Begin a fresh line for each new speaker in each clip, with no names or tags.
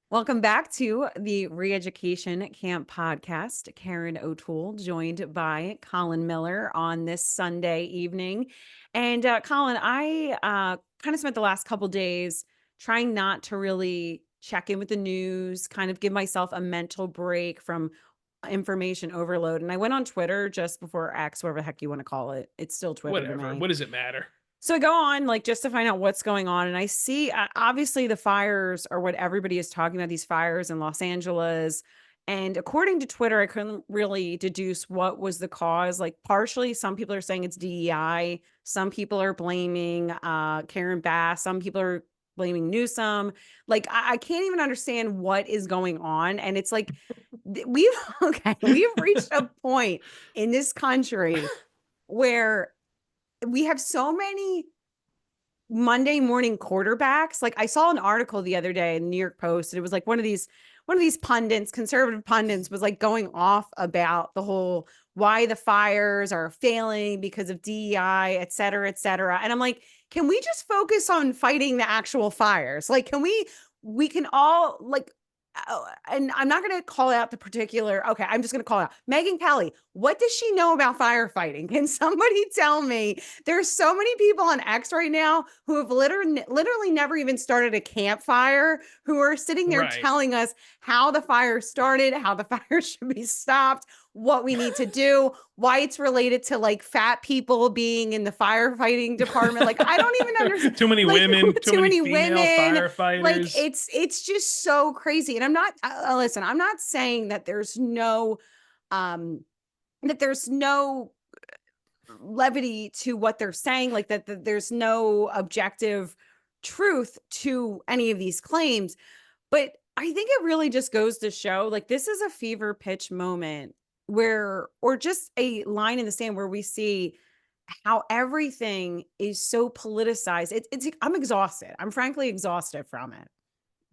Welcome back to the ReEducation Camp podcast. Karen O'Toole joined by Collin Miller on this Sunday evening. And Collin, I kind of spent the last couple days trying not to really check in with the news, kind of give myself a mental break from information overload. And I went on Twitter just before X, whatever the heck you want to call it. It's still Twitter to
Whatever.
me.
What does it matter?
So I go on like just to find out what's going on. And I see obviously the fires are what everybody is talking about, these fires in Los Angeles. And according to Twitter, I couldn't really deduce what was the cause. Like partially, some people are saying it's DEI. Some people are blaming Karen Bass. Some people are blaming Newsom. Like I can't even understand what is going on. And it's like we've we've reached a point in this country where we have so many Monday morning quarterbacks. Like I saw an article the other day in the New York Post, and it was like one of these pundits, conservative pundits, was like going off about the whole why the fires are failing because of DEI, et cetera, et cetera. And I'm like, can we just focus on fighting the actual fires? Like, we can all like and I'm not going to call out the particular. Okay, I'm just going to call out Megyn Kelly. What does she know about firefighting? Can somebody tell me? There's so many people on X right now who have literally never even started a campfire, who are sitting there
Right.
telling us how the fire started, how the fire should be stopped, what we need to do, why it's related to like fat people being in the firefighting department. Like I don't even understand.
Too many
Like
women, too
too
many
many
female
women. Like
firefighters.
it's just so crazy. And I'm not listen, I'm not saying that there's no um levity to what they're saying, like that there's no objective truth to any of these claims. But I think it really just goes to show like this is a fever pitch moment where, or just a line in the sand where we see how everything is so politicized. I'm exhausted. I'm frankly exhausted from it.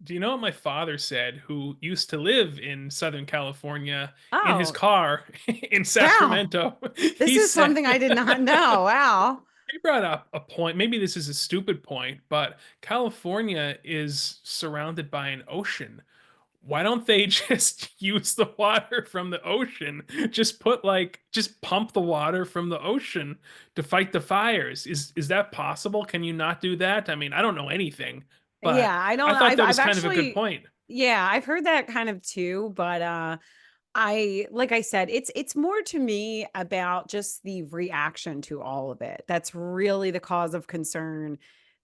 Do you know what my father said, who used to live in Southern California in his
Oh,
car in
wow.
Sacramento?
This
He
is
said,
something I did not know. Wow.
he brought up a point. Maybe this is a stupid point, but California is surrounded by an ocean. Why don't they just use the water from the ocean? Just pump the water from the ocean to fight the fires. Is that possible? Can you not do that? I mean, I don't know anything, but
Yeah, I don't
I
know.
thought that
I've
was kind of a good
actually,
point.
yeah, I've heard that kind of too, but like I said, it's more to me about just the reaction to all of it. That's really the cause of concern.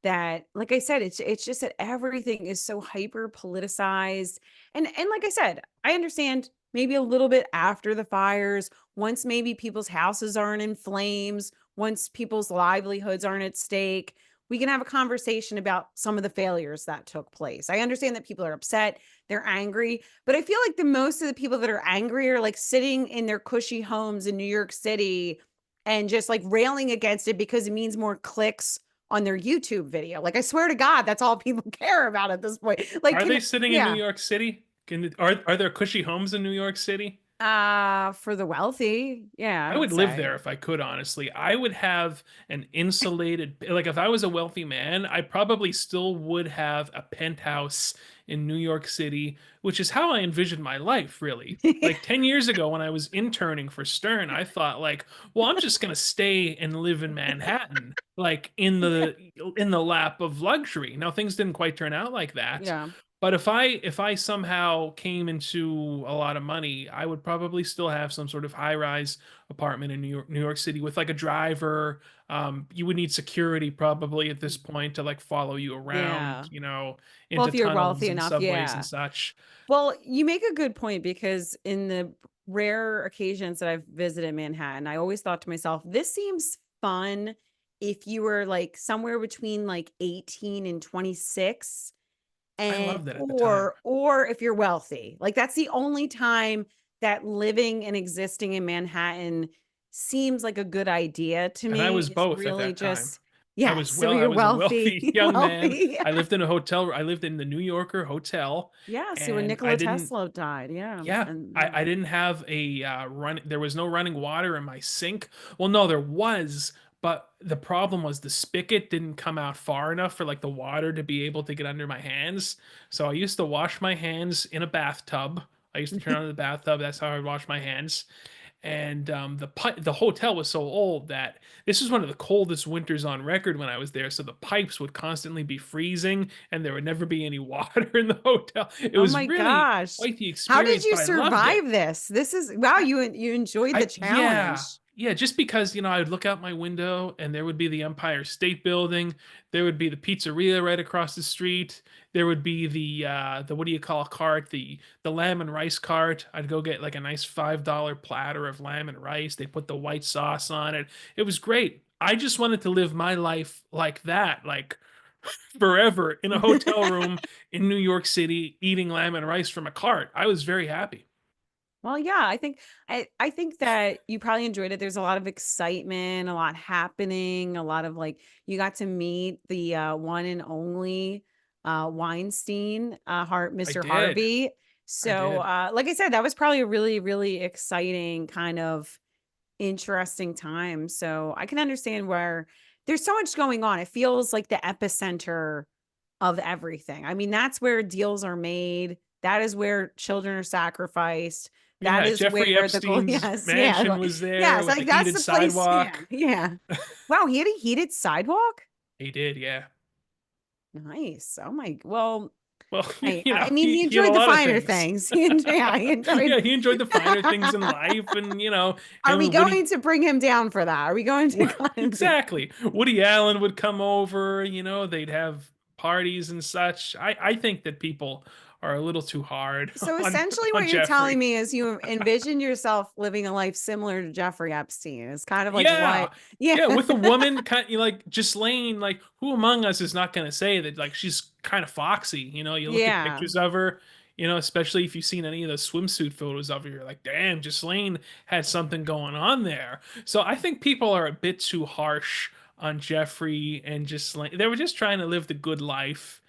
That, like I said, it's just that everything is so hyper politicized. And like I said, I understand maybe a little bit after the fires, once maybe people's houses aren't in flames, once people's livelihoods aren't at stake, we can have a conversation about some of the failures that took place. I understand that people are upset, they're angry, but I feel like the most of the people that are angry are like sitting in their cushy homes in New York City and just like railing against it because it means more clicks on their YouTube video. Like I swear to God, that's all people care about at this point. Like
Are
can
they sitting in New
yeah.
York City? Are there cushy homes in New York City?
For the wealthy, yeah, I
I
would
would live
say.
there if I could, honestly. I would have an insulated, like if I was a wealthy man, I probably still would have a penthouse in New York City, which is how I envisioned my life, really. Like 10 years ago when I was interning for Stern, I thought like, well, I'm just gonna stay and live in Manhattan, like in the lap of luxury. Now things didn't quite turn out like that.
Yeah.
But if I somehow came into a lot of money, I would probably still have some sort of high-rise apartment in New York City with like a driver. You would need security probably at this point to like follow you around,
Yeah. Well,
into
if you're wealthy
tunnels and
enough,
subways and
yeah.
such.
Well, you make a good point because in the rare occasions that I've visited Manhattan, I always thought to myself, this seems fun if you were like somewhere between like 18 and 26,
I
and
loved it at the time.
or if you're wealthy. Like that's the only time that living and existing in Manhattan seems like a good idea to
And I
me.
was
Is
both at
really
that time.
just, yes, so
I
you're
was a
wealthy,
wealthy young man.
wealthy.
I lived in a hotel. I lived in the New Yorker hotel,
Yeah, see where
and I
Nikola
didn't
Tesla died. Yeah.
Yeah,
And
I,
yeah.
I didn't have a run. There was no running water in my sink. Well, no, there was, but the problem was the spigot didn't come out far enough for like the water to be able to get under my hands. So I used to wash my hands in a bathtub. I used to turn on the bathtub. That's how I would wash my hands. And the hotel was so old that this was one of the coldest winters on record when I was there. So the pipes would constantly be freezing, and there would never be any water in the hotel. It
Oh
was
my
really
gosh.
quite the
How did
experience,
you
but I loved it.
survive this? This is wow, you enjoyed the
Yeah.
challenge.
Yeah, just because, I would look out my window and there would be the Empire State Building, there would be the pizzeria right across the street, there would be the what do you call a cart? The lamb and rice cart. I'd go get like a nice $5 platter of lamb and rice. They put the white sauce on it. It was great. I just wanted to live my life like that, like forever in a hotel room in New York City eating lamb and rice from a cart. I was very happy.
Well, yeah, I think that you probably enjoyed it. There's a lot of excitement, a lot happening, a lot of like you got to meet the one and only Weinstein,
I
Mr.
did.
Harvey.
I
So,
did.
like I said, that was probably a really, really exciting kind of interesting time. So I can understand where there's so much going on. It feels like the epicenter of everything. I mean, that's where deals are made. That is where children are sacrificed. That
Yeah,
is
Jeffrey
where the goal,
Epstein's
yes, yeah,
mansion was there
yes,
with
like
the
that's
heated
the place. Yeah,
sidewalk.
yeah. Wow, he had a heated sidewalk.
He did, yeah.
Nice. Oh my. Well,
Well,
I mean, he
he had a
enjoyed the
lot of
finer
things.
things. He enjoyed. Yeah, he enjoyed.
Yeah, he enjoyed the finer things in life, and
Are
him
we
and Woody.
going to bring him down for that? Are we going to cut him down?
Exactly. Woody Allen would come over. They'd have parties and such. I think that people are a little too hard
So
on
essentially
on
what you're telling
Jeffrey.
me is you envision yourself living a life similar to Jeffrey Epstein. It's kind of like
Yeah.
what yeah.
Yeah, with a woman kind of like Ghislaine, like who among us is not going to say that like she's kind of foxy, you look at
Yeah.
pictures of her, especially if you've seen any of those swimsuit photos of her, you're like, "Damn, Ghislaine had something going on there." So I think people are a bit too harsh on Jeffrey and Ghislaine. They were just trying to live the good life.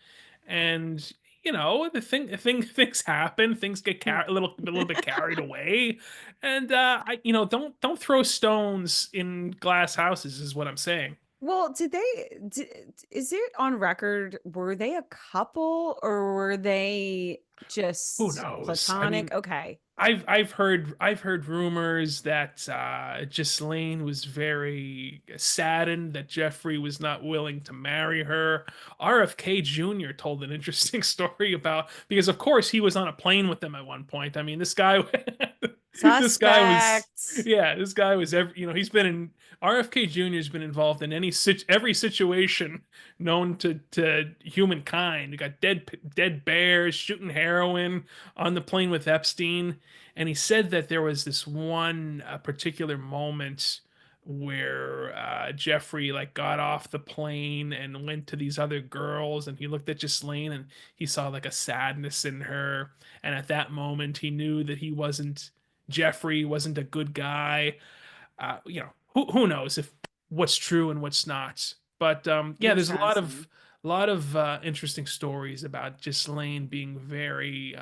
And things happen, things get a little bit carried away, and don't throw stones in glass houses is what I'm saying.
Well, is it on record? Were they a couple or were they
Who
just
knows? I
platonic?
mean,
Okay.
I've heard rumors that Ghislaine was very saddened that Jeffrey was not willing to marry her. RFK Jr. told an interesting story about because of course he was on a plane with them at one point. I mean, this guy this guy was
Suspects.
yeah, this guy was he's been in RFK Jr. has been involved in every situation known to humankind. You got dead bears, shooting heroin on the plane with Epstein, and he said that there was this one particular moment where Jeffrey like got off the plane and went to these other girls, and he looked at Ghislaine and he saw like a sadness in her, and at that moment he knew that he wasn't Jeffrey wasn't a good guy. Who knows if what's true and what's not. But yeah, there's
Interesting.
a lot of interesting stories about Ghislaine being very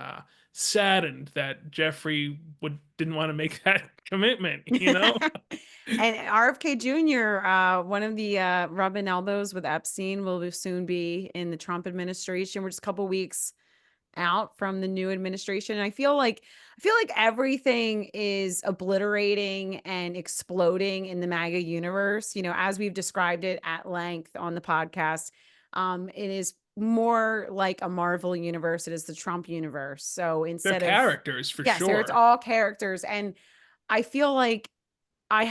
saddened that Jeffrey would didn't want to make that commitment.
And RFK Jr., one of the rubbing elbows with Epstein will soon be in the Trump administration. We're just a couple weeks out from the new administration. And I feel like everything is obliterating and exploding in the MAGA universe. As we've described it at length on the podcast, it is more like a Marvel universe. It is the Trump universe. So
They're
instead of
characters for
yes, there it's
sure.
all characters. And I feel like I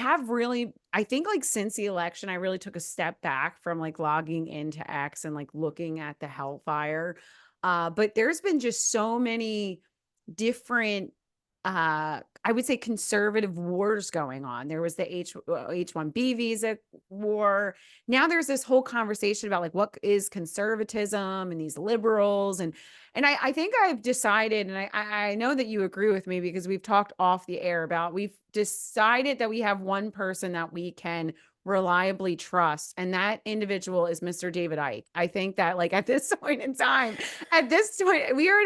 think like since the election, I really took a step back from like logging into X and like looking at the hellfire. But there's been just so many different I would say conservative wars going on. There was the H1B visa war. Now there's this whole conversation about like what is conservatism and these liberals and I think I've decided, and I know that you agree with me because we've talked off the air about we've decided that we have one person that we can reliably trust, and that individual is Mr. David Icke. I think that like at this point in time, at this point, we are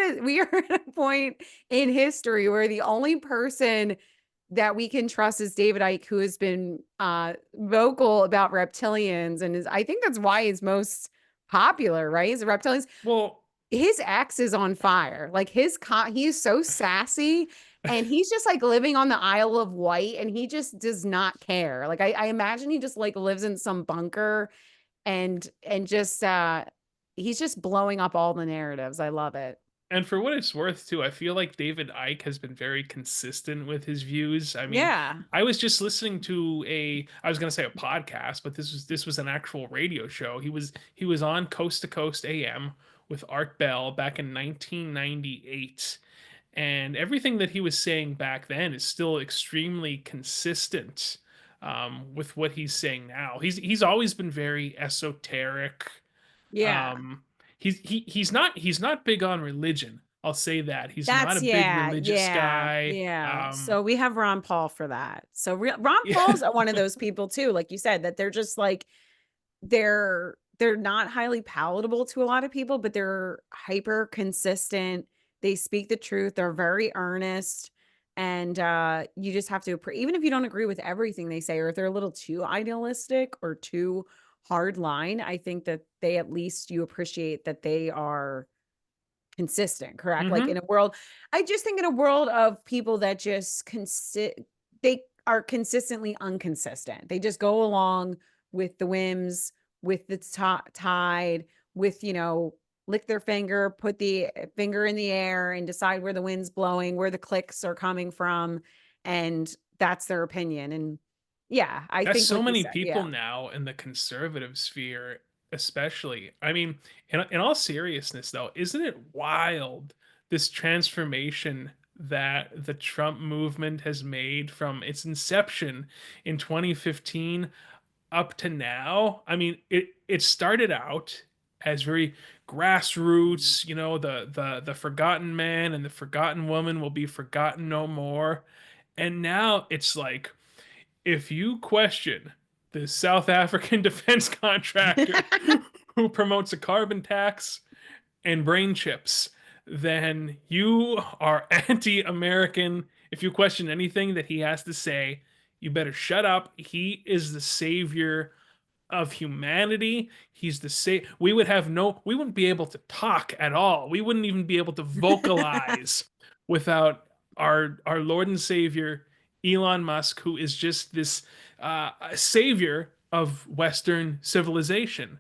at a point in history where the only person that we can trust is David Icke, who has been vocal about reptilians, and I think that's why he's most popular, right? Is the reptilians.
Well,
His ex is on fire. Like he is so sassy, and he's just like living on the Isle of Wight, and he just does not care. Like I imagine he just like lives in some bunker, and just he's just blowing up all the narratives. I love it.
and for what it's worth too, I feel like David Icke has been very consistent with his views. I mean,
Yeah.
I was just listening to I was going to say a podcast, but this was an actual radio show. He was on Coast to Coast AM with Art Bell back in 1998. And everything that he was saying back then is still extremely consistent with what he's saying now. He's always been very esoteric.
Yeah.
um he's not big on religion, I'll say that. He's not
That's
a big
yeah,
religious
yeah,
guy.
yeah. So we have Ron Paul for that. So Ron
Yeah.
Paul's one of those people too, like you said, that they're just like they're not highly palatable to a lot of people, but they're hyper consistent. They speak the truth. They're very earnest. And you just have to even if you don't agree with everything they say, or if they're a little too idealistic or too hard line, I think that they at least you appreciate that they are consistent, correct? Like in
Hmm.
a world, I just think in a world of people that just they are consistently inconsistent. They just go along with the whims, with the tide, with, lick their finger, put the finger in the air and decide where the wind's blowing, where the clicks are coming from. And that's their opinion. And yeah, I
That's
think
so
what you
many
said. Yeah.
people now in the conservative sphere, especially. I mean, in all seriousness, though, isn't it wild this transformation that the Trump movement has made from its inception in 2015 up to now? I mean, it started out as very grassroots, the forgotten man and the forgotten woman will be forgotten no more. And now it's like, if you question the South African defense contractor who promotes a carbon tax and brain chips, then you are anti American. If you question anything that he has to say, you better shut up. He is the savior of humanity. He's the same. We wouldn't be able to talk at all. We wouldn't even be able to vocalize without our Lord and Savior Elon Musk, who is just this savior of Western civilization.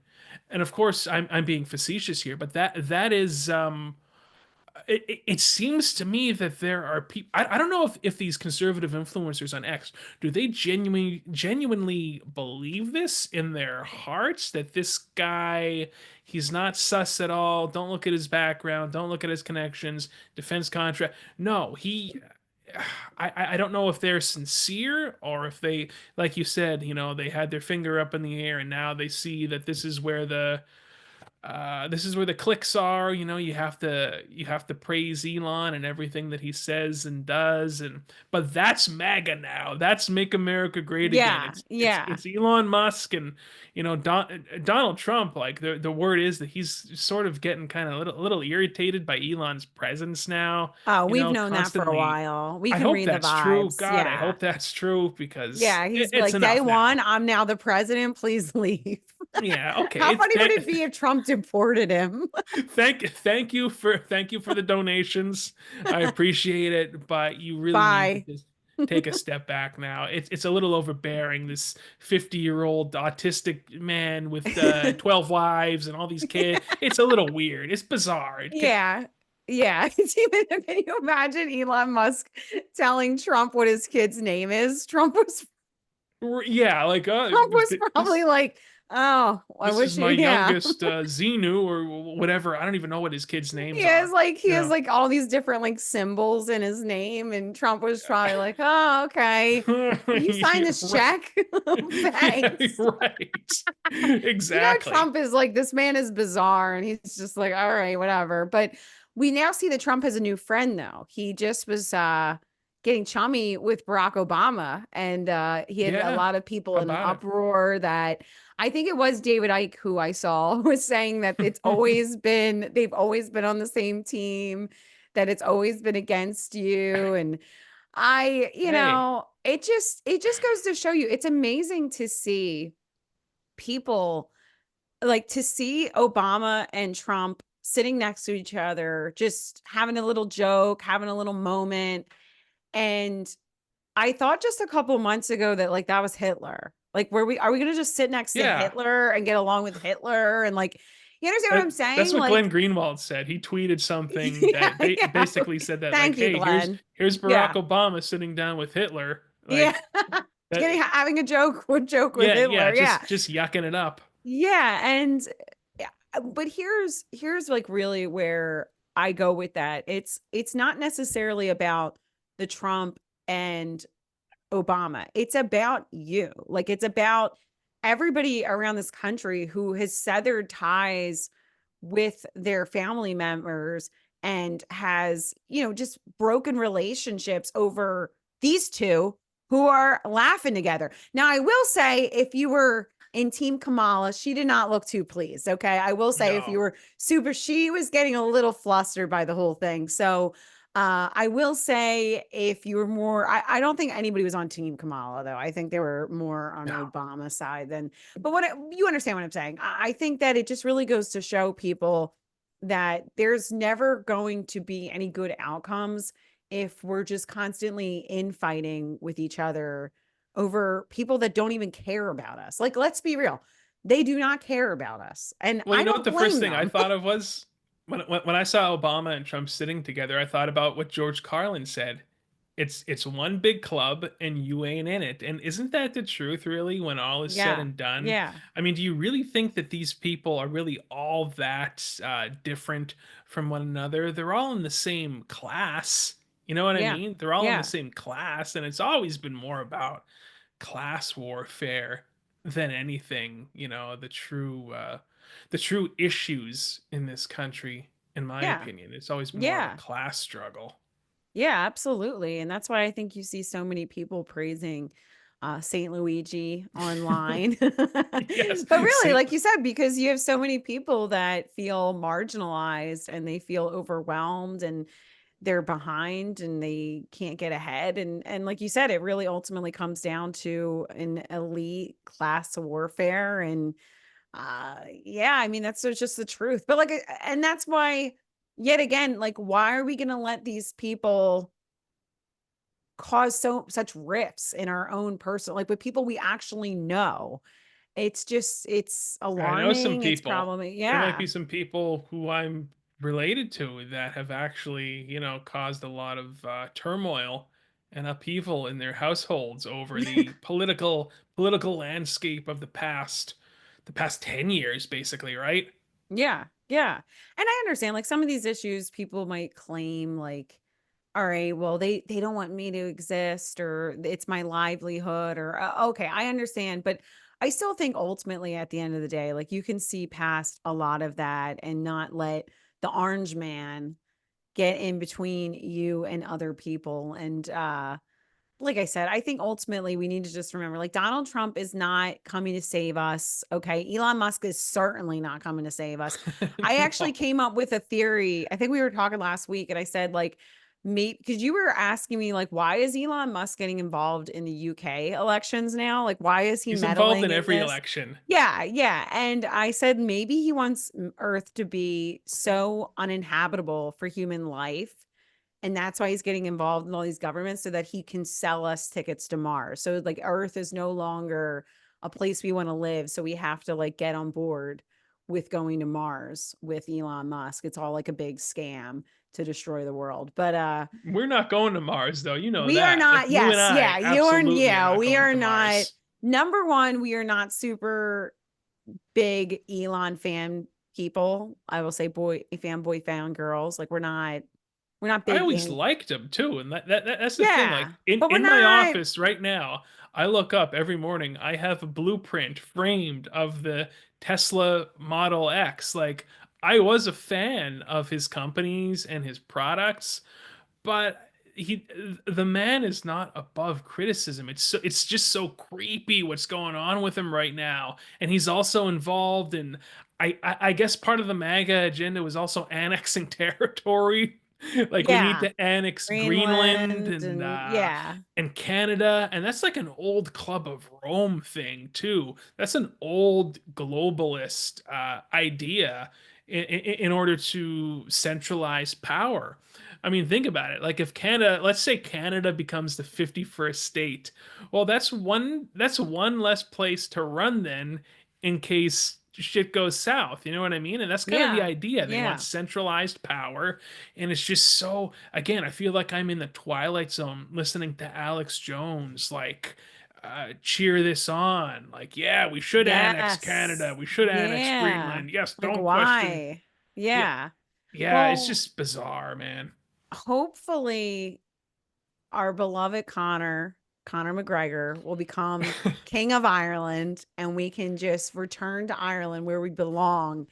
And of course, I'm being facetious here, but that is it seems to me that there are people. I don't know if these conservative influencers on X, do they genuinely believe this in their hearts, that this guy, he's not sus at all, don't look at his background, don't look at his connections, defense contract. No, he I don't know if they're sincere, or if they, like you said, they had their finger up in the air and now they see that this is where the clicks are. You have to praise Elon and everything that he says and does, and but that's MAGA now. That's Make America Great Again.
Yeah.
It's
Yeah.
Elon Musk and Donald Trump. Like the word is that he's sort of getting kind of a little irritated by Elon's presence now.
Oh, we've known that for a
Constantly.
while. We
I
can
hope
read the
that's true.
vibes.
God, I
Yeah.
hope that's true because
Yeah, he's
it's
like, day
enough
one,
now.
I'm now the president. Please leave.
Yeah. Okay.
How funny would it be if Trump deported him?
Thank you for the donations. I appreciate it, but you really need to
Bye.
just take a step back now. It's a little overbearing. This 50-year-old autistic man with 12 wives and all these kids. It's a little weird. It's bizarre.
Yeah. Yeah. It's even, can you imagine Elon Musk telling Trump what his kid's name is?
Yeah, like
Trump was probably
this
like, oh, I
this is
wish
my
he, yeah.
youngest Xenu or whatever. I don't even know what his kids' names are.
He has
Yeah.
like all these different like symbols in his name, and Trump was probably like, "Oh, okay. Can you sign this
Right.
check?"
Yeah,
Thanks.
right. Exactly.
Trump is like, this man is bizarre, and he's just like, all right, whatever. But we now see that Trump has a new friend, though. He just was getting chummy with Barack Obama, and he had a
Yeah,
lot of people in an
about
uproar. That I think it was David Icke, who I saw, was saying that they've always been on the same team, that it's always been against you. And
Hey,
it just goes to show you, it's amazing to see people, like to see Obama and Trump sitting next to each other, just having a little joke, having a little moment. And I thought just a couple months ago that like that was Hitler. Like, are we gonna just sit next to
yeah.
Hitler and get along with Hitler? And like, you understand what I'm
That's
saying?
what Glenn
Like,
Greenwald said. He tweeted something
yeah,
that
yeah.
basically said that, like,
Thank you,
"Hey,
Glenn.
here's Barack
Yeah.
Obama sitting down with Hitler."
Yeah.
Like that.
Having a joke with
Yeah, yeah.
Hitler. Yeah.
Just yucking it up.
Yeah. And yeah, but here's like really where I go with that. It's not necessarily about the Trump and Obama. It's about you. Like, it's about everybody around this country who has severed ties with their family members and has, just broken relationships over these two who are laughing together. Now, I will say, if you were in Team Kamala, she did not look too pleased. Okay. I will say, if you
No.
were she was getting a little flustered by the whole thing. So, I will say, if you were more, I don't think anybody was on Team Kamala, though. I think they were more on
No.
Obama's side than, but you understand what I'm saying. I think that it just really goes to show people that there's never going to be any good outcomes if we're just constantly infighting with each other over people that don't even care about us. Like, let's be real. They do not care about us. And
Well, you
I
know what
don't
the first
blame
thing I
them.
thought of was when I saw Obama and Trump sitting together, I thought about what George Carlin said. It's one big club and you ain't in it. And isn't that the truth, really, when all is said
Yeah.
and done?
Yeah.
I mean, do you really think that these people are really all that different from one another? They're all in the same class. You know what I
Yeah.
mean? They're all in the
Yeah.
same class, and it's always been more about class warfare than anything, the true issues in this country, in my
Yeah.
opinion. It's always been more of a
Yeah.
class struggle.
Yeah, absolutely. And that's why I think you see so many people praising St. Luigi online.
Yes,
But really,
Saint
like you said, because you have so many people that feel marginalized and they feel overwhelmed and they're behind and they can't get ahead. And like you said, it really ultimately comes down to an elite class warfare. And yeah, I mean, that's just the truth. But like, and that's why, yet again, like, why are we going to let these people cause such rifts in our own personal, like with people we actually know? It's
I know some
alarming. It's
people.
problematic.
There might
Yeah.
be some people who I'm related to that have actually, caused a lot of turmoil and upheaval in their households over the political landscape of the past 10 years, basically, right?
Yeah. Yeah. And I understand, like, some of these issues people might claim, like, all right, well, they don't want me to exist, or it's my livelihood, or okay, I understand. But I still think ultimately at the end of the day, like, you can see past a lot of that and not let the orange man get in between you and other people. And like I said, I think ultimately we need to just remember, like, Donald Trump is not coming to save us. Okay. Elon Musk is certainly not coming to save us. I actually
No.
came up with a theory. I think we were talking last week, and I said, like, maybe because you were asking me, like, why is Elon Musk getting involved in the UK elections now? Like, why is he
He's involved
meddling
in
in
every
this?
election.
Yeah, yeah. And I said maybe he wants Earth to be so uninhabitable for human life, and that's why he's getting involved in all these governments, so that he can sell us tickets to Mars. So like, Earth is no longer a place we want to live. So we have to like get on board with going to Mars with Elon Musk. It's all like a big scam to destroy the world. But
We're not going to Mars, though. You know
we are
that. Like
not,
you and
yes,
I
yeah,
absolutely are not
we
going
are
to
not,
Mars.
number one, we are not super big Elon fan people. I will say fanboy fan girls. Like, we're not
I
big
always
in,
liked him too, and that's the thing. Like
yeah, but we're
in my
not.
office right now, I look up every morning. I have a blueprint framed of the Tesla Model X. Like I was a fan of his companies and his products, but the man is not above criticism. It's just so creepy what's going on with him right now, and he's also involved in. I guess part of the MAGA agenda was also annexing territory Like, we need
Yeah.
to annex Greenland
Greenland and
and Canada, and that's like an old Club of Rome thing too. That's an old globalist idea in order to centralize power. I mean, think about it. Like, if Canada, let's say Canada becomes the 51st state, well, that's one less place to run then in case shit goes south. You know what I mean? And that's kind of the
yeah,
idea. They want
yeah.
centralized power, and it's just so, again, I feel like I'm in the Twilight Zone listening to Alex Jones, like, cheer this on. Like, yeah, we should annex Canada.
Yes.
We should annex
Yeah.
Greenland. Yes,
Like,
don't question.
why?
Yeah,
Yeah.
yeah, it's
Well,
just bizarre, man.
hopefully our beloved Conor McGregor will become King of Ireland and we can just return to Ireland where we belong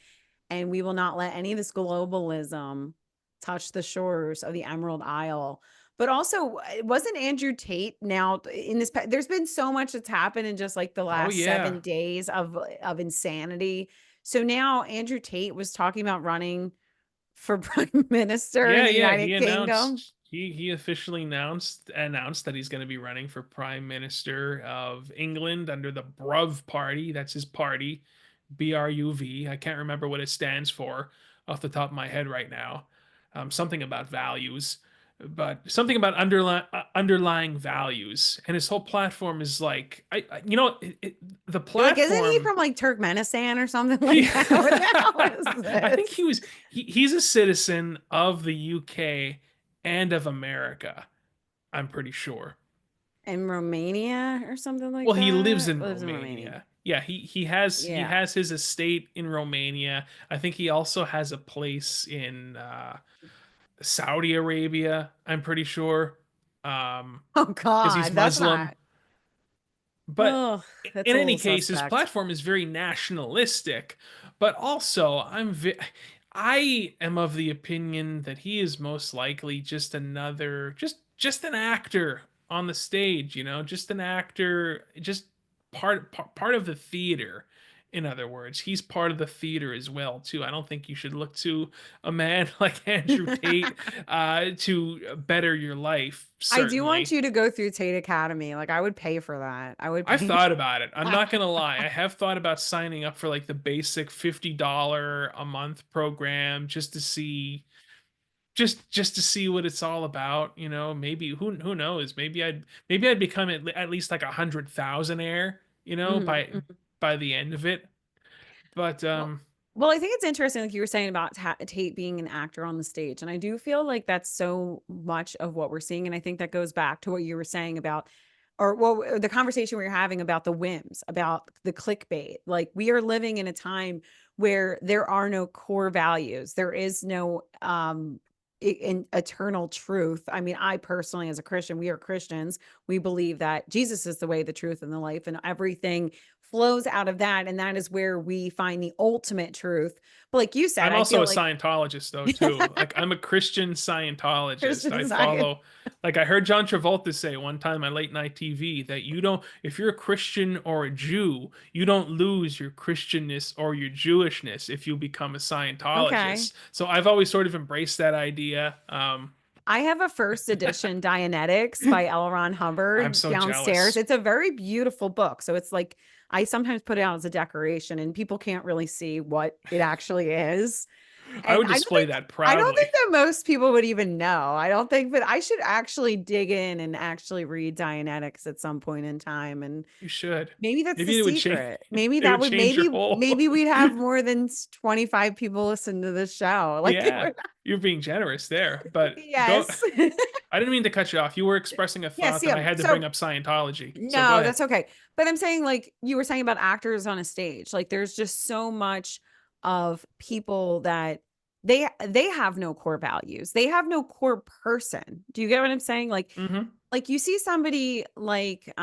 and we will not let any of this globalism touch the shores of the Emerald Isle. But also, wasn't Andrew Tate now in this? There's been so much that's happened in just like the
Oh
last
yeah.
7 days of insanity. So now Andrew Tate was talking about running for prime minister in
Yeah,
the
yeah,
United Kingdom.
he officially announced that he's going to be running for Prime Minister of England under the Bruv Party. That's his party, BRUV. I can't remember what it stands for off the top of my head right now. Something about values, but something about underlying values. And his whole platform is like, the
You're like, isn't he
platform.
from like Turkmenistan or something like
Yeah.
that? What the hell is
I think
this?
he's a citizen of the UK and of America. I'm pretty sure.
In Romania or something like
Well, he lives
that?
in
Lives in Romania.
Romania. Yeah, he
Yeah.
has his estate in Romania. I think he also has a place in Saudi Arabia, I'm pretty sure. Um,
Oh
because he's
God, that's
Muslim.
not.
But
Oh, that's
in
a
any
little
case, his
suspect.
platform is very nationalistic, but also I am of the opinion that he is most likely just another just an actor on the stage, just an actor, just part of the theater. In other words, he's part of the theater as well too. I don't think you should look to a man like Andrew Tate to better your life,
I do want
certainly.
you to go through Tate Academy. Like, I would pay for that. I would
I've
pay
thought about it. I'm
for
not gonna
that.
lie. I have thought about signing up for like the basic $50 a month program just to see just to see what it's all about. Maybe who knows? Maybe I'd become at least like 100,000-aire,
Mhm, mhm.
by the end of it. But
Well, I think it's interesting, like you were saying about Tate being an actor on the stage, and I do feel like that's so much of what we're seeing, and I think that goes back to what you were saying about, or well, the conversation we were having about the whims, about the clickbait. Like, we are living in a time where there are no core values. There is no in eternal truth. I mean, I personally, as a Christian, we are Christians. We believe that Jesus is the way, the truth, and the life, and everything flows out of that, and that is where we find the ultimate truth. But like you said,
I'm
I
also
feel
a
like
Scientologist though too. Like, I'm a Christian Scientologist.
Christian
I
Science.
follow, like, I heard John Travolta say one time on late night TV that you don't, if you're a Christian or a Jew, you don't lose your Christianness or your Jewishness if you become a
Okay.
Scientologist. So I've always sort of embraced that idea.
I have a first edition Dianetics by L. Ron
I'm
Hubbard
so
downstairs.
jealous.
It's a very beautiful book. So it's like I sometimes put it out as a decoration and people can't really see what it actually is.
I
And
would display that
I don't
proudly.
think that most people would even know. I don't think, but I should actually dig in and actually read Dianetics at some point in time. And
You should.
maybe that's the
Maybe it would change.
secret. Maybe
It
that
would
would
change your
maybe
whole.
we'd have more than 25 people listen to this show. Like it
Yeah,
would.
you're being generous there, but go.
Yes.
I didn't mean to cut you off. You were expressing a
Yes,
thought that
yeah.
I had to bring
So
up Scientology. So go
no,
ahead.
that's okay. But I'm saying, like you were saying about actors on a stage, like there's just so much of people that they have no core values. They have no core person. Do you get what I'm saying?
Hmm.
Like you see somebody like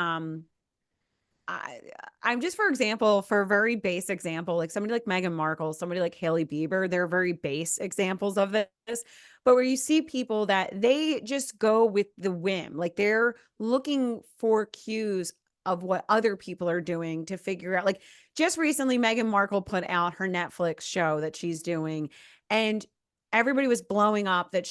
I I'm just, for example, for a very base example, like somebody like Meghan Markle, somebody like Haley Bieber, they're very base examples of this. But where you see people that they just go with the whim, like they're looking for cues of what other people are doing to figure out. Like just recently, Meghan Markle put out her Netflix show that she's doing, and everybody was blowing up that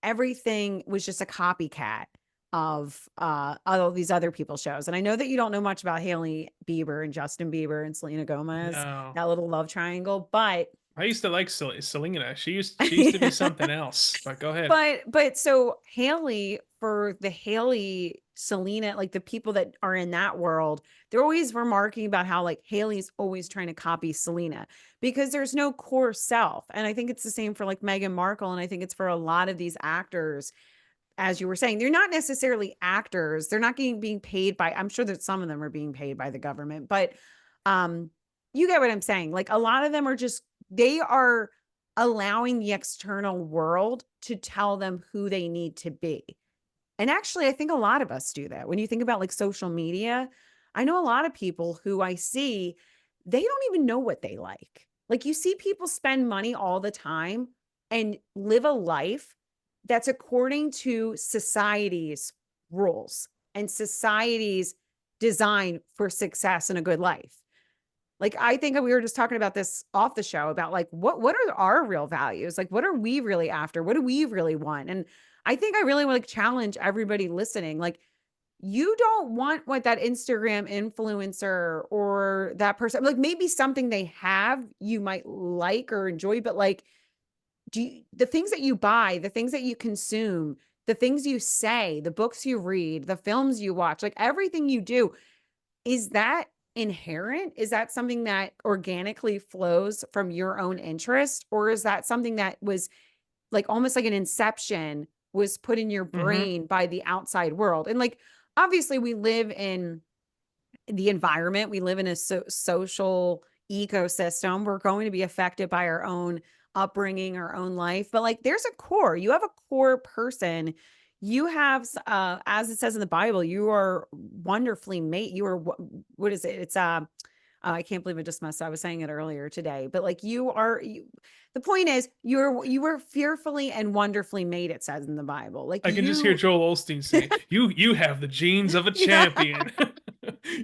everything was just a copycat of all these other people's shows. And I know that you don't know much about Haley Bieber and Justin Bieber and Selena Gomez,
No.
that little love triangle, but
I used to like Selena. She used to be something else. But go ahead.
but so Haley, for the Haley Selena, like the people that are in that world, they're always remarking about how like Haley's always trying to copy Selena because there's no core self. And I think it's the same for like Meghan Markle. And I think it's for a lot of these actors, as you were saying, they're not necessarily actors. They're not being paid by, I'm sure that some of them are being paid by the government, but um, you get what I'm saying. Like a lot of them are just, they are allowing the external world to tell them who they need to be. And actually, I think a lot of us do that. When you think about like social media, I know a lot of people who I see, they don't even know what they like. Like you see people spend money all the time and live a life that's according to society's rules and society's design for success and a good life. Like I think we were just talking about this off the show about like what are our real values? Like what are we really after? What do we really want? And I think I really want to challenge everybody listening. Like you don't want what that Instagram influencer or that person, like maybe something they have you might like or enjoy, but like the things that you buy, the things that you consume, the things you say, the books you read, the films you watch, like everything you do, is that inherent? Is that something that organically flows from your own interest? Or is that something that was like almost like an inception was put in your
Hmm.
brain by the outside world? And like, obviously, we live in the environment, we live in a social ecosystem. We're going to be affected by our own upbringing, our own life, but like there's a core. You have a core person. You have as it says in the Bible, you are wonderfully made. You are what is it? It's I can't believe I just messed up. I was saying it earlier today, but like the point is you were fearfully and wonderfully made, it says in the Bible. Like
I can just hear
you
Joel Osteen saying, "You have the genes of a
yeah.
champion.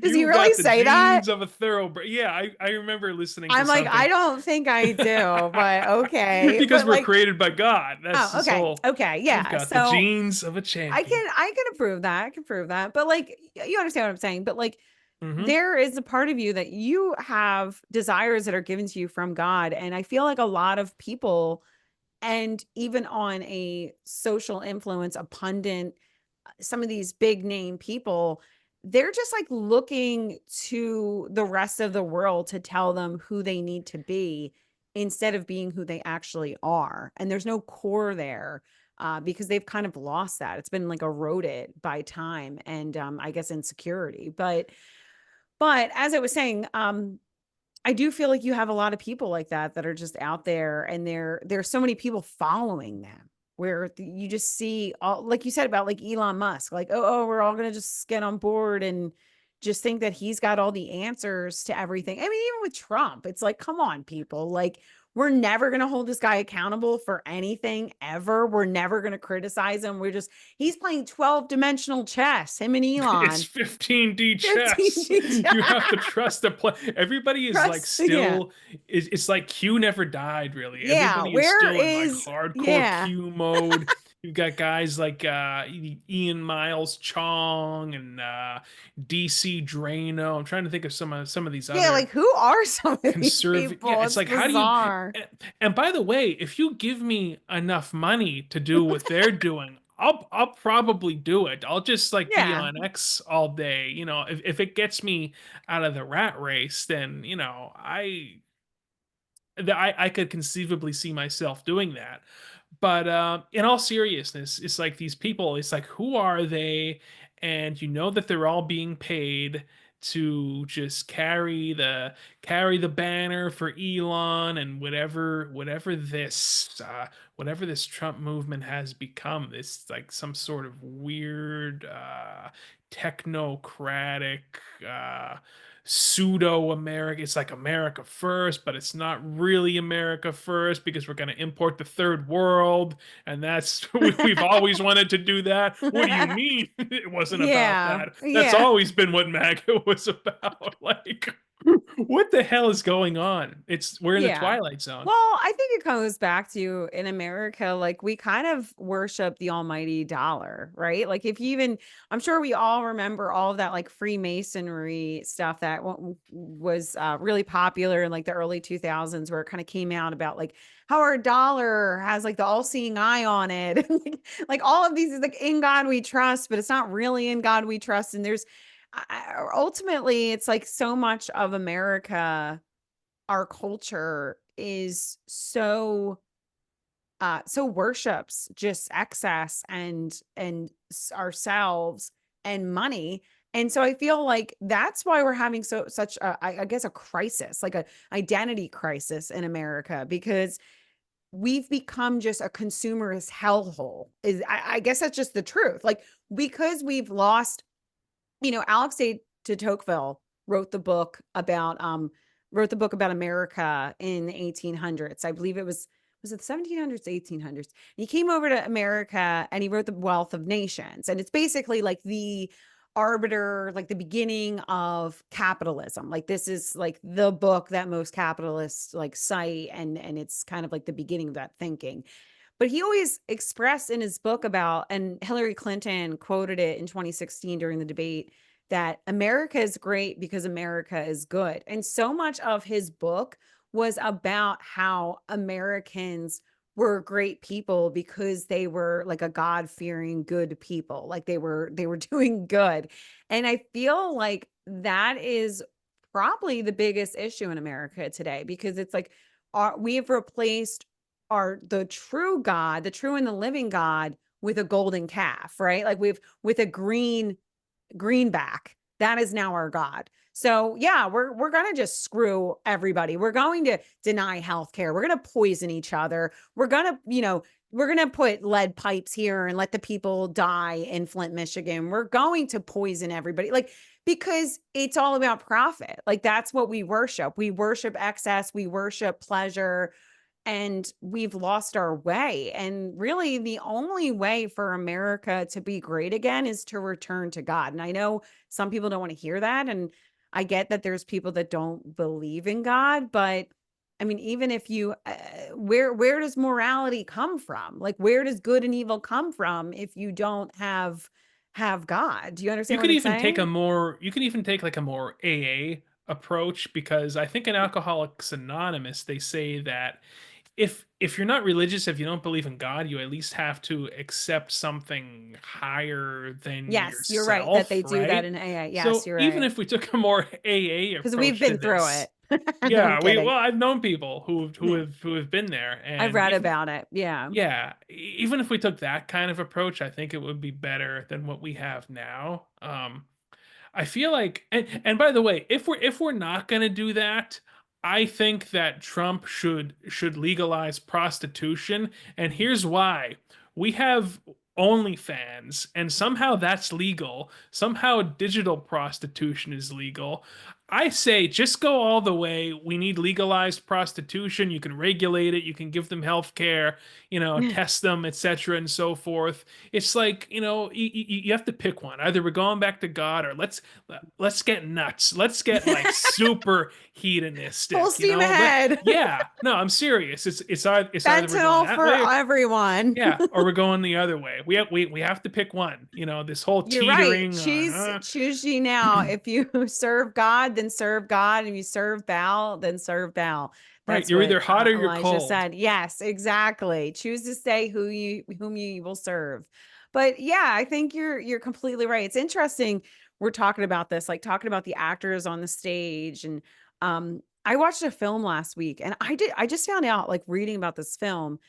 Does he
You
really
got the
say that?
genes of a thoroughbred." Yeah, I remember listening to
I'm like, I
something
don't think I do, but okay.
because
But
we're
like,
created by God. That's
oh,
his
okay.
whole.
Okay.
You've
Yeah.
got the
So
genes of a champion.
I can approve that. I can prove that. But like, you understand what I'm saying? But like,
Hmm.
there is a part of you that you have desires that are given to you from God. And I feel like a lot of people, and even on a social influence, a pundit, some of these big name people, they're just like looking to the rest of the world to tell them who they need to be instead of being who they actually are. And there's no core there because they've kind of lost that. It's been like eroded by time and I guess insecurity. But as I was saying, I do feel like you have a lot of people like that are just out there, and there's so many people following them where you just see all, like you said about like Elon Musk, like, oh, we're all going to just get on board and just think that he's got all the answers to everything. I mean, even with Trump, it's like, come on, people, like we're never going to hold this guy accountable for anything ever. We're never going to criticize him. He's playing 12-dimensional chess, him and
It's
Elon.
15D chess.
15
You have to trust the play. Everybody is like
trust. Yeah.
still. It's like Q never died. Really,
Yeah,
everybody is
where
still in like
is
hardcore
yeah.
Q mode. You've got guys like Ian Miles Chong and DC Drano. I'm trying to think of some of these
Yeah,
other
like who are some of these
conservative. Yeah,
people?
it's
It's
like how do you?
bizarre.
And by the way, if you give me enough money to do what they're doing, I'll probably do it. I'll just like be
Yeah.
on X all day. If it gets me out of the rat race, then I could conceivably see myself doing that. But in all seriousness, it's like these people, it's like, who are they? And you know that they're all being paid to just carry the banner for Elon and whatever this Trump movement has become, this like some sort of weird technocratic uh pseudo America. It's like America first, but it's not really America first because we're going to import the third world. And that's, we've always wanted to do that. What do you mean it wasn't about
Yeah.
that? That's
Yeah.
always been what MAGA was about. Like, What the hell is going on? We're in the
Yeah.
twilight zone.
Well, I think it goes back to in America, like we kind of worship the almighty dollar, right? Like if you even, I'm sure we all remember all of that like Freemasonry stuff that was really popular in like the early 2000s, where it kind of came out about like how our dollar has like the all-seeing eye on it. Like all of these is like in God we trust, but it's not really in God we trust. And there's ultimately, it's like so much of America, our culture is so worships just excess and ourselves and money. And so I feel like that's why we're having such a, I guess, a crisis, like a identity crisis in America, because we've become just a consumerist hellhole. I guess that's just the truth. Like because we've lost, Alex de Tocqueville wrote the book about America in the 1800s. I believe it was it the 1700s, 1800s. He came over to America and he wrote The Wealth of Nations. And it's basically like the arbiter, like the beginning of capitalism. Like this is like the book that most capitalists like cite, and it's kind of like the beginning of that thinking. But he always expressed in his book about, and Hillary Clinton quoted it in 2016 during the debate, that America is great because America is good. And so much of his book was about how Americans were great people because they were like a God-fearing good people. Like they were doing good. And I feel like that is probably the biggest issue in America today, because it's like we've replaced the true God, the true and the living God, with a golden calf, right? Like we've with a greenback. That is now our God. So yeah, we're gonna just screw everybody. We're going to deny healthcare. We're gonna poison each other. We're gonna put lead pipes here and let the people die in Flint, Michigan. We're going to poison everybody. Like, because it's all about profit. Like that's what we worship. We worship excess, we worship pleasure, and we've lost our way. And really, the only way for America to be great again is to return to God. And I know some people don't want to hear that. And I get that there's people that don't believe in God, but I mean, even if you, where does morality come from? Like, where does good and evil come from if you don't have God? Do you understand what I'm saying?
You could even take like a more AA approach, because I think in Alcoholics Anonymous they say that if you're not religious, if you don't believe in God, you at least have to accept something higher than
Yes, you're right that
yourself,
they do that
right?
in AA. Yes,
So
you're
even
right.
if we took a more AA
Because we've
approach to
been through
this,
it. No, I'm
yeah,
kidding.
I've known people
Yeah.
who have been there,
I've
and
read
even
about it. Yeah.
yeah, even if we took that kind of approach, I think it would be better than what we have now. I feel like, and by the way, if we're not going to do that, I think that Trump should legalize prostitution, and here's why. We have OnlyFans, and somehow that's legal. Somehow digital prostitution is legal. I say just go all the way. We need legalized prostitution. You can regulate it. You can give them health care, test them, etc., and so forth. It's like, you have to pick one. Either we're going back to God, or let's get nuts. Let's get like super
Full
hedonistic.
steam ahead.
Yeah, no, I'm serious. It's either we're going
Fentanyl
that
for
way,
everyone.
yeah, or we're going the other way. We have to pick one. This whole
You're right.
teetering on.
Choose ye now. If you serve God, then serve God. And if you serve Baal, then serve Baal.
Right,
That's
you're
what
either hot or you're
Elijah
cold.
said. Yes, exactly. Choose to stay whom you will serve. But yeah, I think you're completely right. It's interesting. We're talking about this, like talking about the actors on the stage. And I watched a film last week, and I just found out, like reading about this film,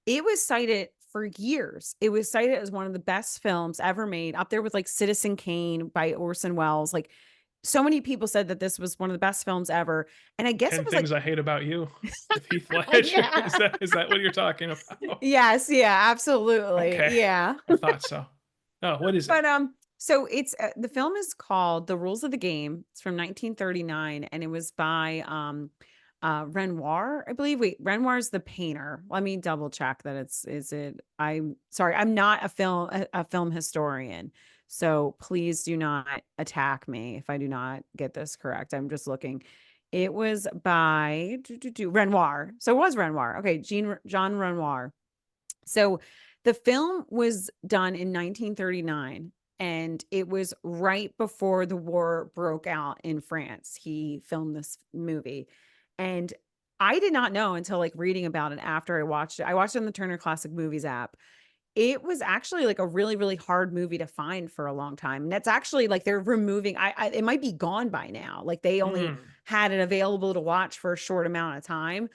it was cited for years. It was cited as one of the best films ever made, up there with like Citizen Kane by Orson Welles. Like so many people said that this was one of the best films ever. And I guess it
10
was like,
Things I Hate About You with Heath Ledger.
yeah.
Is that what you're talking about?
Yes, yeah, absolutely.
Okay,
Yeah.
I thought so. Oh, what is it?
But so it's the film is called The Rules of the Game. It's from 1939, and it was by Renoir, I believe. Wait, Renoir's the painter. Let me double check that it's is it I'm sorry, I'm not a film historian. So please do not attack me if I do not get this correct. I'm just looking. It was by Renoir. So it was Renoir. Okay, John Renoir. So the film was done in 1939, and it was right before the war broke out in France. He filmed this movie. And I did not know until like reading about it after I watched it. I watched it on the Turner Classic Movies app. It was actually, like, a really, really hard movie to find for a long time, and that's actually, like, they're removing I it might be gone by now, like, they only
Mm.
had it available to watch for a short amount of time,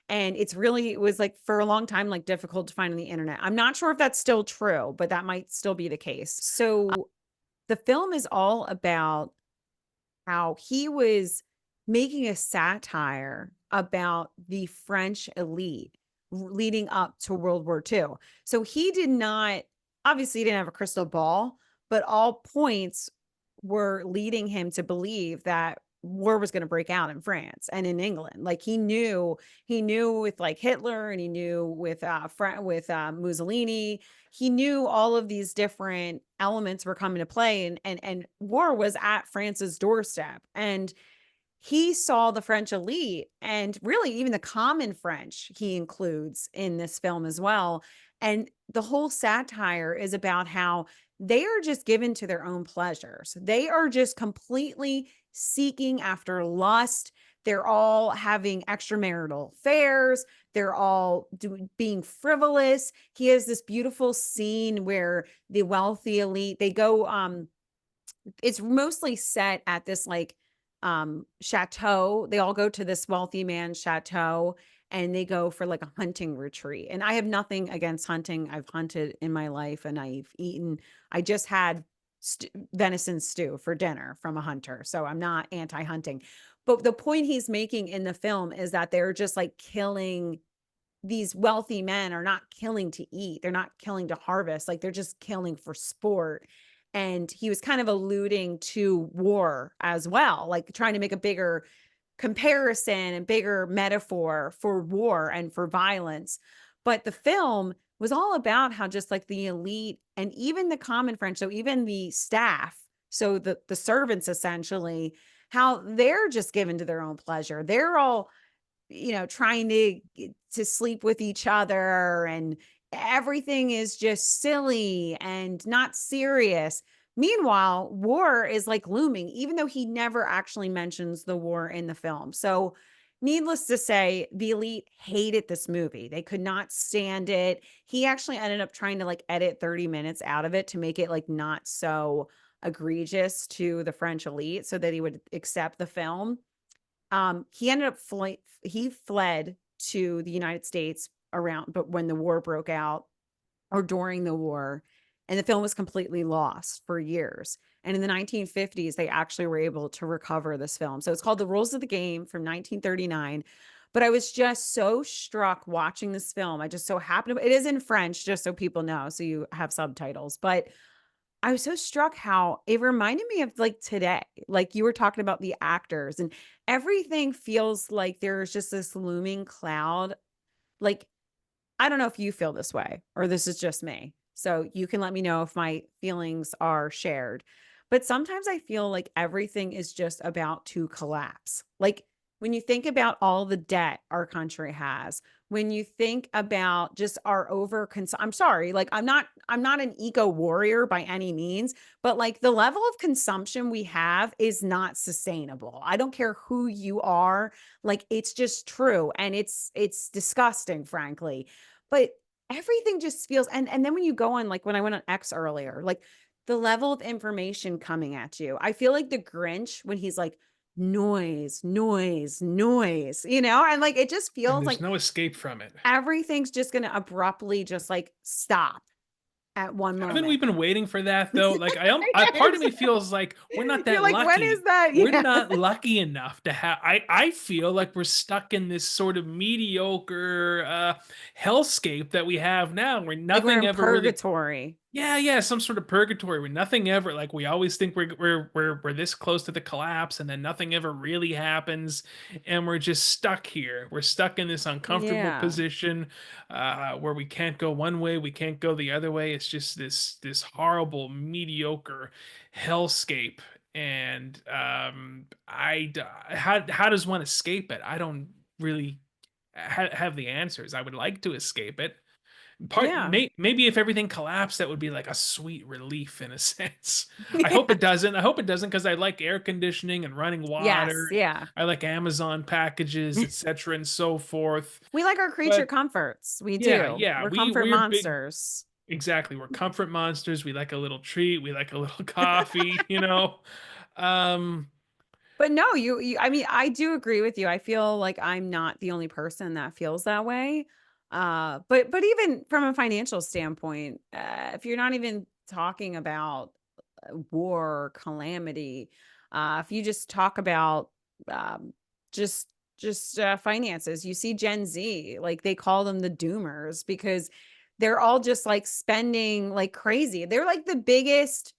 and it was, like, for a long time, like, difficult to find on the internet. I'm not sure if that's still true, but that might still be the case. So, the film is all about how he was making a satire about the French elite leading up to World War II. So he did not, obviously, he didn't have a crystal ball, but all points were leading him to believe that war was going to break out in France and in England. Like he knew with like Hitler, and he knew with Mussolini. He knew all of these different elements were coming to play, and war was at France's doorstep. And he saw the French elite, and really even the common French he includes in this film as well. And the whole satire is about how they are just given to their own pleasures. They are just completely seeking after lust. They're all having extramarital affairs. They're all being frivolous. He has this beautiful scene where the wealthy elite, they go, it's mostly set at this like chateau. They all go to this wealthy man's chateau, and they go for like a hunting retreat. And I have nothing against hunting. I've hunted in my life, and I've eaten. I just had venison stew for dinner from a hunter. So I'm not anti-hunting. But the point he's making in the film is that they're just like killing, these wealthy men are not killing to eat. They're not killing to harvest. Like they're just killing for sport. And he was kind of alluding to war as well, like trying to make a bigger comparison and bigger metaphor for war and for violence. But the film was all about how just like the elite and even the common French, so even the staff, so the servants essentially, how they're just given to their own pleasure. They're all, trying to sleep with each other, and everything is just silly and not serious. Meanwhile, war is like looming, even though he never actually mentions the war in the film. So, needless to say, the elite hated this movie. They could not stand it. He actually ended up trying to like edit 30 minutes out of it to make it like not so egregious to the French elite so that he would accept the film. He ended up he fled to the United States around, but when the war broke out or during the war, and the film was completely lost for years. And in the 1950s, they actually were able to recover this film. So it's called The Rules of the Game from 1939. But I was just so struck watching this film. I just so happened to, it is in French, just so people know, so you have subtitles. But I was so struck how it reminded me of like today. Like you were talking about the actors, and everything feels like there's just this looming cloud. Like, I don't know if you feel this way or this is just me. So you can let me know if my feelings are shared. But sometimes I feel like everything is just about to collapse. Like when you think about all the debt our country has, when you think about just our I'm sorry, like I'm not an eco warrior by any means, but like the level of consumption we have is not sustainable. I don't care who you are, like it's just true, and it's disgusting, frankly. But everything just feels, and then when you go on, like when I went on X earlier, like the level of information coming at you. I feel like the Grinch when he's like noise, noise, noise, and like it just
And
feels
there's
like
no escape from it.
everything's just going to abruptly just like stop at one
Haven't we
moment.
been waiting for that though? Like I part of me feels like we're not
You're
that
like, when is
lucky.
that?
We're
Yeah.
not lucky enough to have I feel like we're stuck in this sort of mediocre hellscape that we have now where
Like we're
nothing
in
ever really.
purgatory.
Yeah, yeah, some sort of purgatory where nothing ever like we always think we're this close to the collapse and then nothing ever really happens and we're just stuck here. We're stuck in this uncomfortable
Yeah.
position where we can't go one way, we can't go the other way. It's just this horrible mediocre hellscape and how does one escape it? I don't really have the answers. I would like to escape it.
Yeah.
Maybe if everything collapsed, that would be like a sweet relief in a sense. I
Yeah.
hope it doesn't. I hope it doesn't because I like air conditioning and running
Yes.
water.
Yeah.
I like Amazon packages, etc., and so forth.
We like our creature
But
comforts. We
yeah,
do.
yeah,
We're comfort
we're big.
monsters.
Exactly, we're comfort monsters. We like a little treat. We like a little coffee. Um,
But no, I mean, I do agree with you. I feel like I'm not the only person that feels that way. But even from a financial standpoint, if you're not even talking about war, calamity, if you just talk about um, just finances, you see Gen Z, like they call them the doomers because they're all just like spending like crazy. They're like the biggest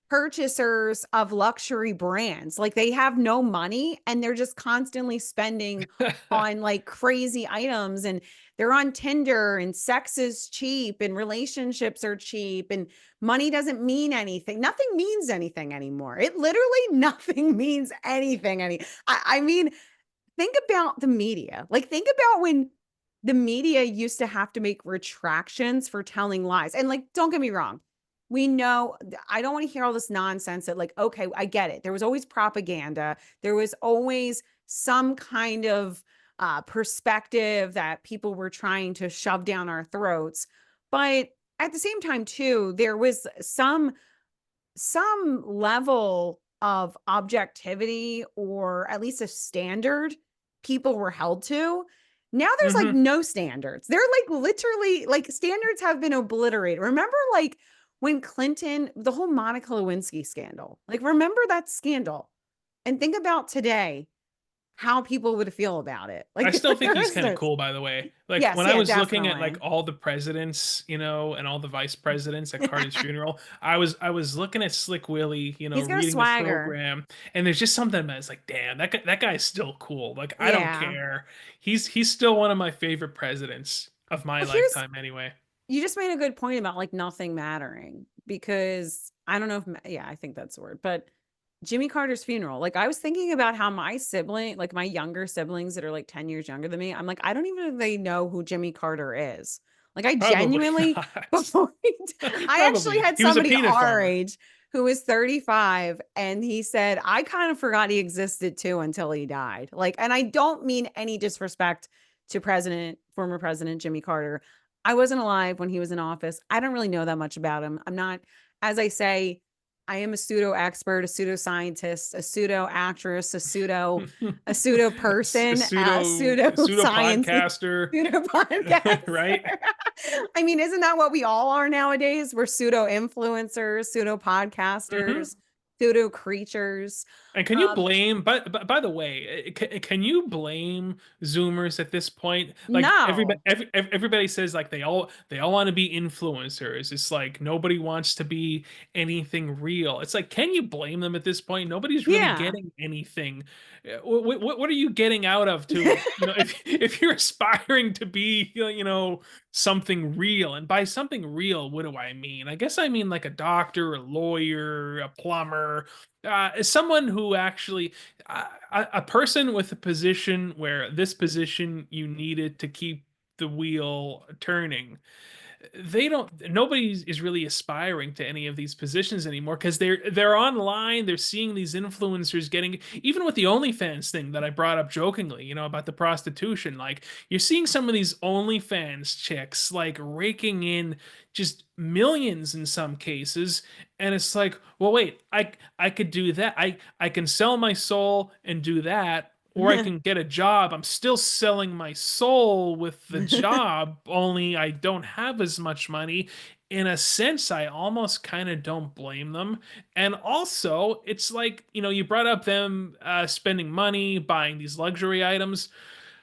purchasers of luxury brands. Like they have no money and they're just constantly spending on like crazy items, and they're on Tinder, and sex is cheap and relationships are cheap and money doesn't mean anything. Nothing means anything anymore. It literally nothing means anything I mean, think about the media. Like think about when the media used to have to make retractions for telling lies. And like don't get me wrong, we know, I don't want to hear all this nonsense that like, okay, I get it. There was always propaganda. There was always some kind of perspective that people were trying to shove down our throats. But at the same time, too, there was some level of objectivity, or at least a standard people were held to. Now there's like
mhm.
no standards. They're like literally like standards have been obliterated. Remember like when Clinton, the whole Monica Lewinsky scandal, like remember that scandal, and think about today how people would feel about it.
I
Like
still think
there
he's
is
kind of
no,
cool, by the way. Like
yes,
when I
yeah,
was looking at like
definitely.
all the presidents, and all the vice presidents at Carter's funeral, I was looking at Slick Willie,
He's got a
reading the
swagger.
program, and there's just something that's like, damn, that guy's still cool. Like I don't
Yeah.
care. He's still one of my favorite presidents of my
Well, here's
lifetime, anyway.
you just made a good point about like nothing mattering, because I don't know if yeah, I think that's the word, but Jimmy Carter's funeral, like I was thinking about how my sibling, like my younger siblings that are like 10 years younger than me, I'm like, I don't even know if they know who Jimmy Carter is. Like I
Probably
genuinely
not.
before I actually
Probably not.
had
He was a
somebody
peanut
our
farmer.
age who was 35, and he said, I kind of forgot he existed too until he died. Like, and I don't mean any disrespect to former President Jimmy Carter. I wasn't alive when he was in office. I don't really know that much about him. I'm not, as I say, I am a pseudo expert, a pseudo scientist, a pseudo actress, a pseudo person, a pseudo
Pseudo
science,
podcaster,
pseudo podcaster.
right?
I mean, isn't that what we all are nowadays? We're pseudo influencers, pseudo
Mhm.
podcasters, pseudo creatures.
And can you
Um,
blame? But by the way, can you blame Zoomers at this point? Like
no,
everybody says, like they all want to be influencers. It's like nobody wants to be anything real. It's like, can you blame them at this point? Nobody's really
yeah.
getting anything. What are you getting out of to if you're aspiring to be something real? And by something real, what do I mean? I guess I mean like a doctor, a lawyer, a plumber, as someone who actually a person with a position where this position you needed to keep the wheel turning, they don't nobody is really aspiring to any of these positions anymore because they're online. They're seeing these influencers getting, even with the OnlyFans thing that I brought up jokingly, about the prostitution. Like you're seeing some of these OnlyFans chicks like raking in just millions in some cases, and it's like, well, wait, I could do that. I can sell my soul and do that, or I can get a job. I'm still selling my soul with the job, only I don't have as much money. In a sense, I almost kind of don't blame them. And also, it's like, you brought up them spending money, buying these luxury items.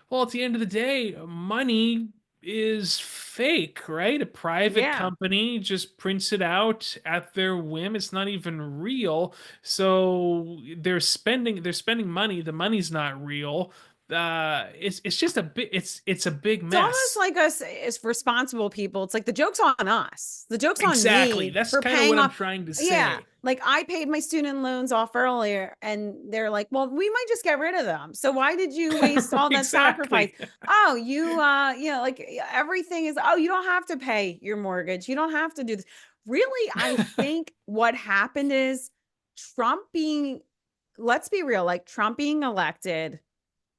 Well, at the end of the day, money is fake, right? A private
Yeah.
company just prints it out at their whim. It's not even real. So they're spending money. The money's not real. it's just a bit, it's a big
It's almost
mess.
like us as responsible people. It's like the joke's on us. The joke's on
Exactly.
me
That's
for
kind of what
paying
I'm
off.
trying to
Yeah.
say.
Like I paid my student loans off earlier and they're like, well, we might just get rid of them. So why did you waste all that sacrifice?
Exactly.
Oh, like everything is, oh, you don't have to pay your mortgage. You don't have to do this. Really, I think what happened is Trump being, let's be real, like Trump being elected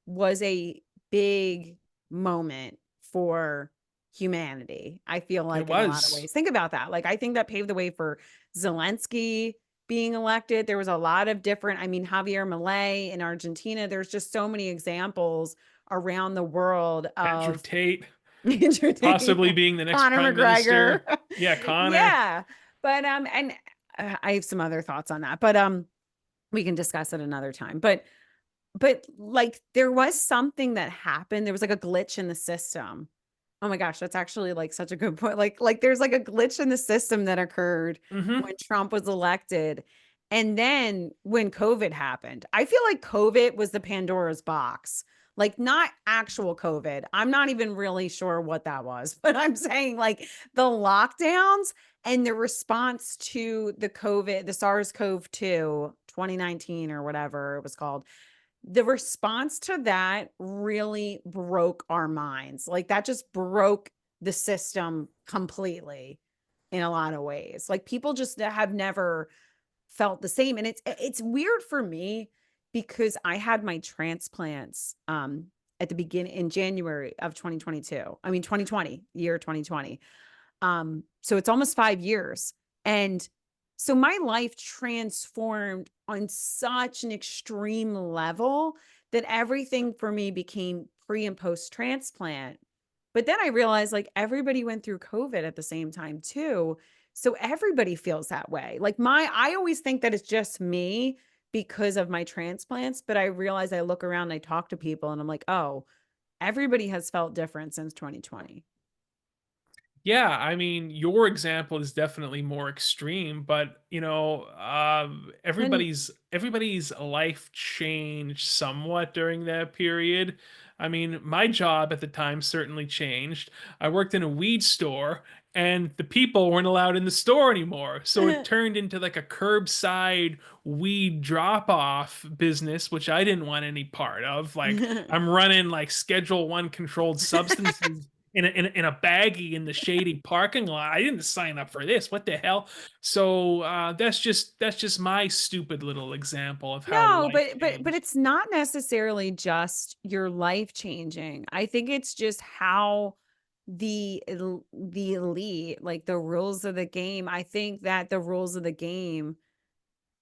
was a big moment for humanity. I feel
It
like in a lot of
was.
ways. Think about that. Like I think that paved the way for Zelensky being elected. There was a lot of different, I mean, Javier Milei in Argentina. There's just so many examples around the world
Andrew
of
Tate
entertaining
possibly being the next
Conor
prime
McGregor.
minister. Yeah, Connor.
Yeah. But and I have some other thoughts on that. But we can discuss it another time. But like there was something that happened. There was like a glitch in the system. Oh my gosh, that's actually like such a good point. Like there's like a glitch in the system that occurred
Hmm.
when Trump was elected. And then when COVID happened, I feel like COVID was the Pandora's box. Like not actual COVID. I'm not even really sure what that was, but I'm saying like the lockdowns and the response to the COVID, the SARS-CoV-2 2019 or whatever it was called, the response to that really broke our minds. Like that just broke the system completely in a lot of ways. Like people just have never felt the same. And it's weird for me because I had my transplants at the beginning in January of 2022. I mean 2020, year 2020. So it's almost 5 years. And so my life transformed on such an extreme level that everything for me became pre and post transplant. But then I realized like everybody went through COVID at the same time too. So everybody feels that way. Like I always think that it's just me because of my transplants, but I realize I look around and I talk to people and I'm like, oh, everybody has felt different since 2020.
Yeah, I mean, your example is definitely more extreme, but
And
everybody's life changed somewhat during that period. I mean, my job at the time certainly changed. I worked in a weed store, and the people weren't allowed in the store anymore, so it turned into like a curbside weed drop-off business, which I didn't want any part of. Like, I'm running like Schedule 1 controlled substances in a baggie in the shady parking lot. I didn't sign up for this. What the hell? So that's just my stupid little example of how
No,
life
but
changed.
it's not necessarily just your life changing. I think it's just how the elite, like the rules of the game. I think that the rules of the game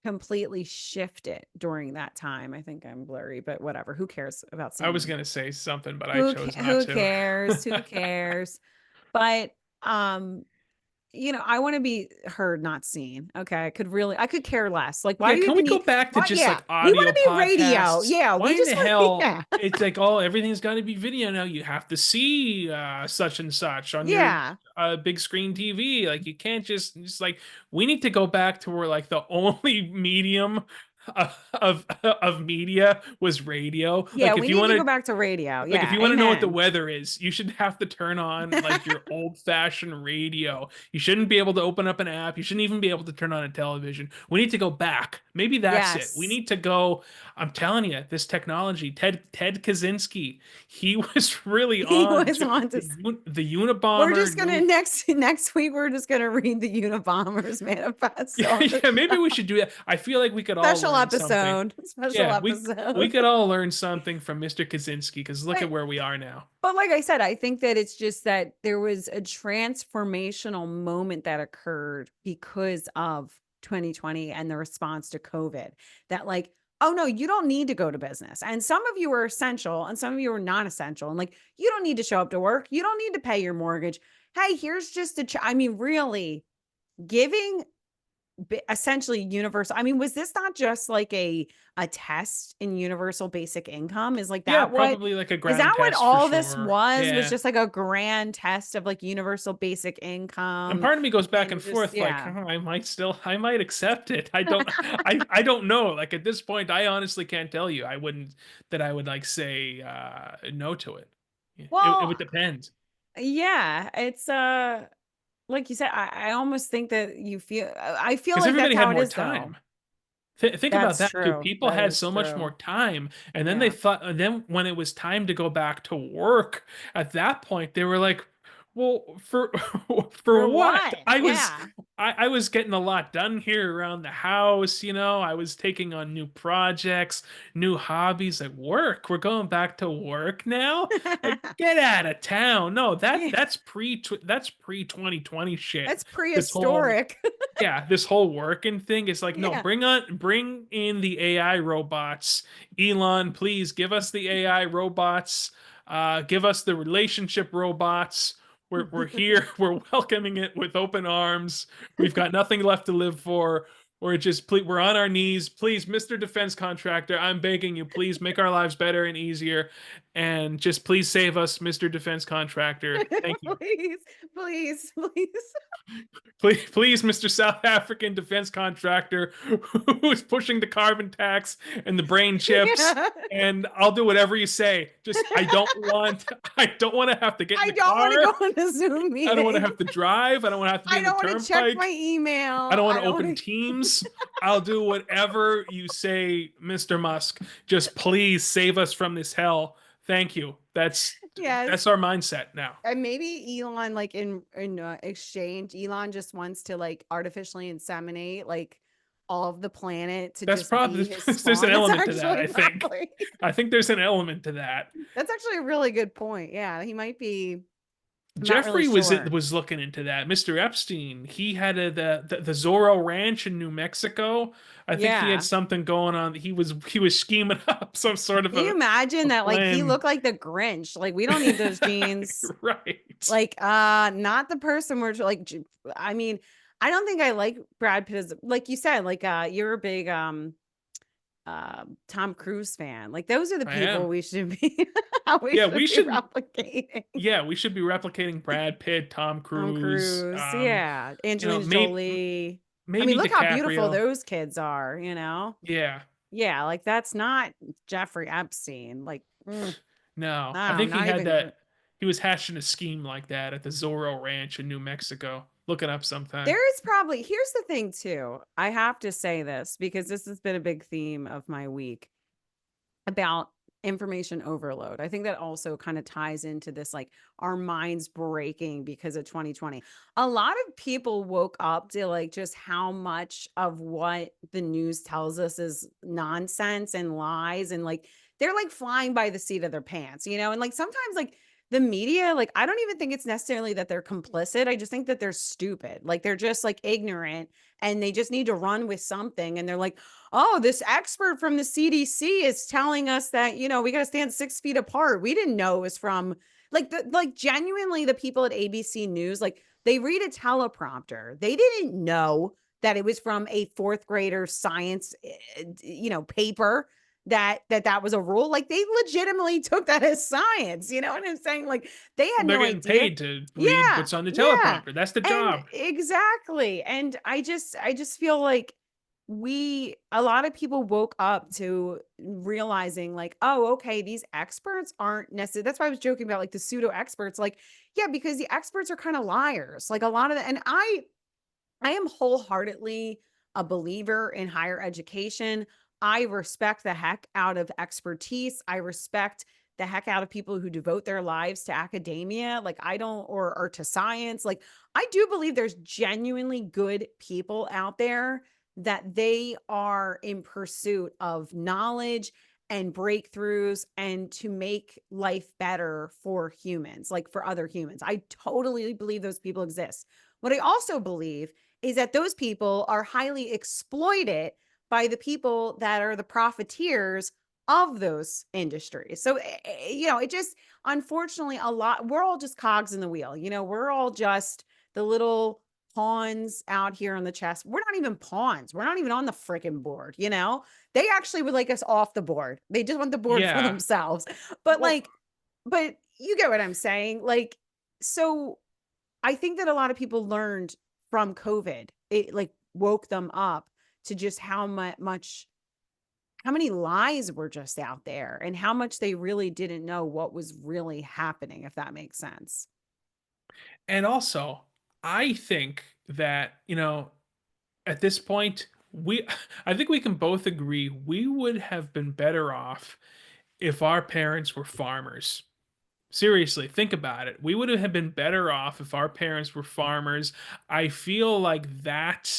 completely shifted during that time. I think I'm blurry, but whatever. Who cares about
I was
seeing?
gonna say something, but I chose not
Who
to.
cares? Who cares? But um I want to be heard, not seen. Okay. I could care less. Like, why
Yeah,
do you
can we
even
go
need,
back to
what?
just
Yeah.
like
We want
audio
to be radio.
podcasts?
Yeah.
Why
We
in the
just want to be,
hell
yeah.
it's like, oh, everything's got to be video now? You have to see such and such on your
Yeah.
big screen TV. Like you can't just like we need to go back to where like the only medium of media was radio.
Yeah.
Like
We
if you
need
want
to go
to
back to radio.
like if
Yeah.
you want to know what the
Amen.
weather is, you should have to turn on like your old-fashioned radio. You shouldn't be able to open up an app. You shouldn't even be able to turn on a television. We need to go back. Maybe that's it. We
Yes.
need to go. I'm telling you, this technology, Ted Kaczynski, he was really
He
on
was
to
on to,
the
we're just
Unabomber
going to
new.
next week, we're just going to read the Unabomber's manifesto
Yeah,
on the
yeah, maybe we
show.
should do that. I feel like we could all
Special
learn something.
episode. Special
Yeah, we
episode.
could all learn something from Mr. Kaczynski because look at
But
where we are now.
But like I said, I think that it's just that there was a transformational moment that occurred because of 2020 and the response to COVID that like, oh no, you don't need to go to business. And some of you are essential and some of you are non essential. And like, you don't need to show up to work. You don't need to pay your mortgage. Hey, here's just I mean, really giving essentially universal. I mean, was this not just like a test in universal basic income?
Yeah, probably like a
Is
ground
that what
test for
all this
sure.
was
Yeah.
just like a grand test of like universal basic
And
income
part of me goes back and
and just
forth like,
yeah.
"Oh, I might accept it. I don't I don't know. Like at this point, I honestly can't tell you. I would like say no to it. Yeah, it
Well,
would depend.
yeah, it's like you said, I almost think that I feel
Because
like that's
everybody
how
had
it
more
is though.
time. Think about
That's
that too.
true.
People
That
had
is
so much
true.
more time, and then they
Yeah.
thought, and then when it was time to go back to work, at that point they were like, "Well, for for
For
what?
what? Yeah.
I was getting a lot done here around the house. You know, I was taking on new projects, new hobbies at work. We're going back to work now. Like, get out of town. No,
Yeah.
that's pre 2020 shit.
That's
This whole
prehistoric.
yeah, this whole working thing is like, no,
Yeah.
bring in the AI robots. Elon, please give us the AI robots. Give us the relationship robots. We're here. We're welcoming it with open arms. We've got nothing left to live for. We're on our knees. Please, Mr. Defense Contractor, I'm begging you, please make our lives better and easier. And just please save us, Mr. Defense Contractor. Thank you.
Please, please, please.
Please, Mr. South African defense contractor who's pushing the carbon tax and the brain chips,
Yeah.
and I'll do whatever you say. Just I don't want to have to get in
I
the
don't
car.
want to go on a Zoom
I don't want to
meeting.
have to drive. I don't want to have to be
I
in the
don't want to check my
turnpike. I
email.
don't want
I
to
don't
open
want to.
Teams. I'll do whatever you say, Mr. Musk. Just please save us from this hell. Thank you.
Yes.
That's our mindset now.
And maybe Elon, like in exchange, Elon just wants to like artificially inseminate like all of the planet to
That's
just be
probably
his
there's an
spawn. That's
element to that,
actually
I think.
probably
I think there's an element to that.
that's actually a really good point. Yeah, he might be. I'm not really
Jeffrey
sure.
was looking into that. Mr. Epstein, he had the Zorro Ranch in New Mexico. I think he had
Yeah.
something going on. He was scheming up some sort of
Can you imagine
a
that like he
plan.
looked like the Grinch? Like we don't need those genes.
Right.
Like not the person we're like I mean, I don't think I like Brad Pitt as like you said, like you're a big Tom Cruise fan. Like those are the
I
people
am.
we should be we
Yeah,
should be replicating.
we should be replicating Brad Pitt, Tom
Tom
Cruise,
Cruise, yeah.
you know,
Angelina Jolie. I mean,
maybe
look how beautiful
DiCaprio.
those kids are, you know?
Yeah.
Yeah, like that's not Jeffrey Epstein. Like,
No, I
no,
think he
not
had
even
that. He was hatching a scheme like that at the Zorro Ranch in New Mexico. Look it up sometime.
there is probably, here's the thing too. I have to say this because this has been a big theme of my week about information overload. I think that also kind of ties into this like our minds breaking because of 2020. A lot of people woke up to like just how much of what the news tells us is nonsense and lies and like they're like flying by the seat of their pants, you know? And like sometimes like the media, like I don't even think it's necessarily that they're complicit. I just think that they're stupid. Like they're just like ignorant and they just need to run with something and they're like, oh, this expert from the CDC is telling us that, you know, we got to stand 6 feet apart. We didn't know it was from like like genuinely the people at ABC News, like they read a teleprompter. They didn't know that it was from a fourth grader science, you know, paper that was a rule. Like they legitimately took that as science. You know what I'm saying? Like they had
They're
no
getting
idea.
paid to read
Yeah.
what's on the
Yeah.
teleprompter. That's the
And
job.
exactly. And I just feel like a lot of people woke up to realizing like, oh, okay, these experts aren't necessarily, that's why I was joking about like the pseudo experts. Like, yeah, because the experts are kind of liars. Like a lot of the, and I am wholeheartedly a believer in higher education. I respect the heck out of expertise. I respect the heck out of people who devote their lives to academia. Like I don't, or to science. Like I do believe there's genuinely good people out there that they are in pursuit of knowledge and breakthroughs and to make life better for humans, like for other humans. I totally believe those people exist. What I also believe is that those people are highly exploited by the people that are the profiteers of those industries. So, you know, it just, unfortunately, a lot, we're all just cogs in the wheel. You know, we're all just the little pawns out here on the chess. We're not even pawns. We're not even on the freaking board, you know? They actually would like us off the board. They just want the board for
Yeah.
themselves. But
Well,
like, but you get what I'm saying? Like, so I think that a lot of people learned from COVID. It like woke them up to just how much how many lies were just out there and how much they really didn't know what was really happening, if that makes sense.
and also, I think that, at this point, we I think we can both agree we would have been better off if our parents were farmers. Seriously, think about it. We would have been better off if our parents were farmers. I feel like that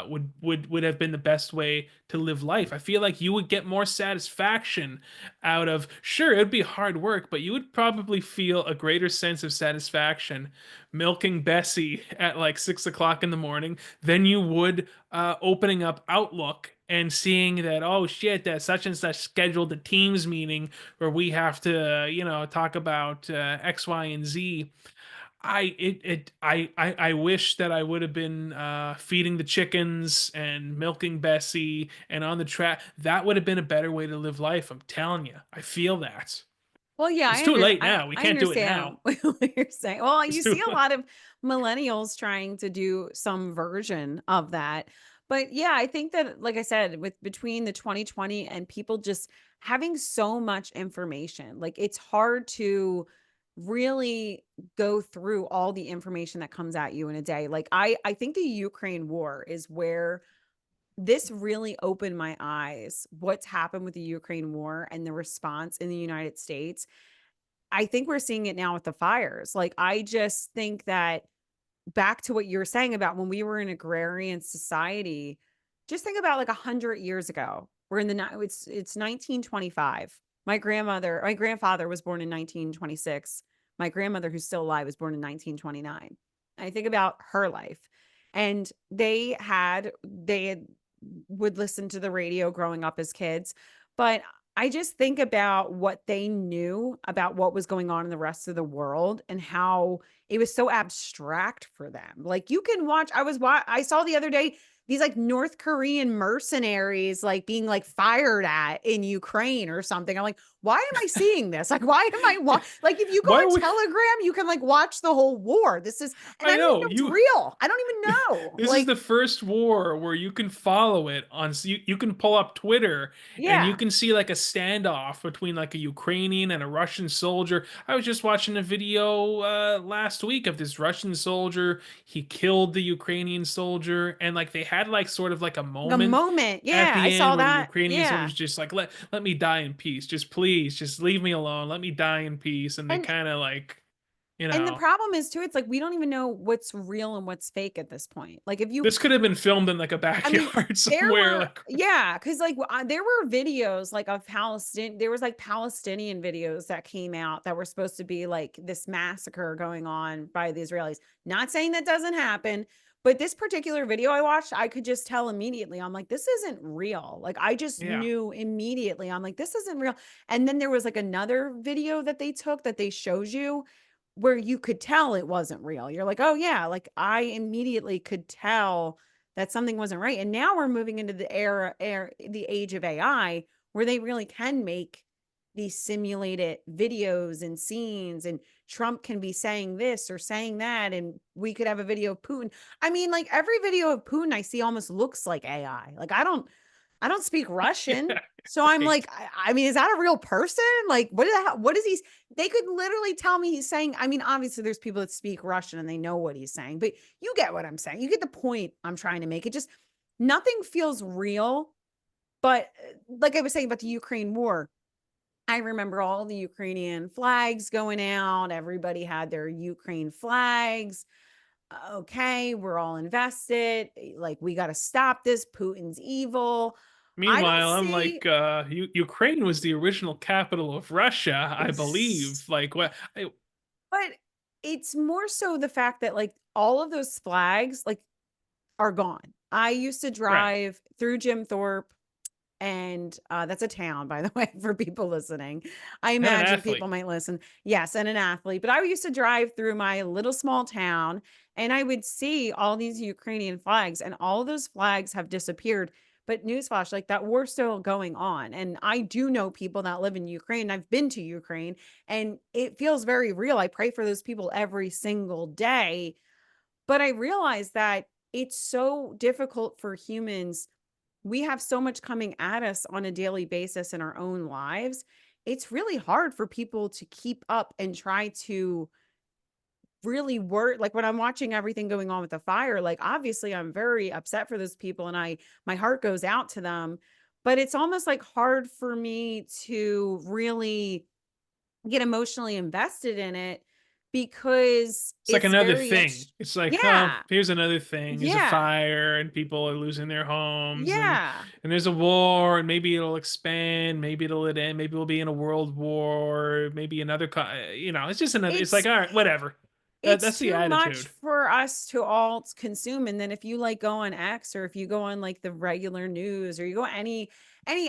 would have been the best way to live life. I feel like you would get more satisfaction out of. Sure, it'd be hard work, but you would probably feel a greater sense of satisfaction milking Bessie at like 6 o'clock in the morning than you would opening up Outlook and seeing that, oh shit, that such and such scheduled a Teams meeting where we have to, talk about X, Y, and Z. I wish that I would have been feeding the chickens and milking Bessie and on the track. That would have been a better way to live life. I'm telling you, I feel that.
Well, yeah,
It's too late now. We
I
can't do it
understand
now.
what you're saying. Well,
It's
you
too
see a lot of millennials trying to do some version of that. But yeah, I think that, like I said, with between the 2020 and people just having so much information, like it's hard to really go through all the information that comes at you in a day. Like I think the Ukraine war is where this really opened my eyes. What's happened with the Ukraine war and the response in the United States. I think we're seeing it now with the fires. Like, I just think that back to what you were saying about when we were an agrarian society, just think about like 100 years ago. We're in the it's 1925. My grandfather was born in 1926. My grandmother, who's still alive, was born in 1929. I think about her life, and they had would listen to the radio growing up as kids, but I just think about what they knew about what was going on in the rest of the world and how it was so abstract for them. Like you can watch, I saw the other day these like North Korean mercenaries like being like fired at in Ukraine or something. I'm like, why am I seeing this? Like, why am like if you go
Why are
on
we?
Telegram, you can like watch the whole war. And I
I
don't even
know
know it's
you.
real. I don't even know.
This is
Like,
the first war where you can follow it on. You can pull up Twitter and you
yeah.
can see like a standoff between like a Ukrainian and a Russian soldier. I was just watching a video last week of this Russian soldier. He killed the Ukrainian soldier, and like they had like sort of like a
The
moment
moment.
at
Yeah, I
the end
saw
where the
that.
Ukrainian
Yeah.
soldier's just like, let me die in peace, just please, just leave me alone, let me die in peace, and they
And
kind of like, you
and the
know.
problem is too, it's like we don't even know what's real and what's fake at this point. Like if you
This could have been filmed in like a
I mean,
backyard
there
somewhere.
were
Like,
yeah, because like there were videos like of there was like Palestinian videos that came out that were supposed to be like this massacre going on by the Israelis. Not saying that doesn't happen, but this particular video I watched, I could just tell immediately. I'm like, this isn't real. Like I just
yeah.
knew immediately. I'm like, this isn't real. And then there was like another video that they took that they showed you where you could tell it wasn't real. You're like, oh yeah, like I immediately could tell that something wasn't right. And now we're moving into the age of AI where they really can make these simulated videos and scenes, and Trump can be saying this or saying that, and we could have a video of Putin. I mean, like every video of Putin I see almost looks like AI. Like I don't speak Russian.
Yeah,
So I'm
right.
like, I mean, is that a real person? Like, what is he? They could literally tell me he's saying, I mean, obviously there's people that speak Russian and they know what he's saying, but you get what I'm saying. You get the point I'm trying to make. It just, nothing feels real. But like I was saying about the Ukraine war, I remember all the Ukrainian flags going out. Everybody had their Ukraine flags. Okay, we're all invested. Like, we got to stop this. Putin's evil. I don't
Meanwhile, I'm
see,
like, Ukraine was the original capital of Russia, I believe. Like, what?
but it's more so the fact that like all of those flags like are gone. I used to
Right.
drive through Jim Thorpe. And that's a town, by the way, for people listening. I
And an
imagine
athlete.
people might listen. Yes, and an athlete. But I used to drive through my little small town and I would see all these Ukrainian flags, and all those flags have disappeared. But newsflash, like that war's still going on. And I do know people that live in Ukraine. I've been to Ukraine and it feels very real. I pray for those people every single day. But I realize that it's so difficult for humans. We have so much coming at us on a daily basis in our own lives. It's really hard for people to keep up and try to really work. Like when I'm watching everything going on with the fire, like obviously I'm very upset for those people and my heart goes out to them, but it's almost like hard for me to really get emotionally invested in it because
It's like
it's
another
very
thing. It's like, oh,
yeah.
here's another thing. There's a
Yeah.
fire and people are losing their homes,
Yeah.
and there's a war, and maybe it'll expand, maybe it'll end, maybe we'll be in a world war, maybe another it's just another, it's like,
It's
all right, whatever.
it's
That's the
too much
attitude.
for us to all consume. And then if you like go on X, or if you go on like the regular news, or you go any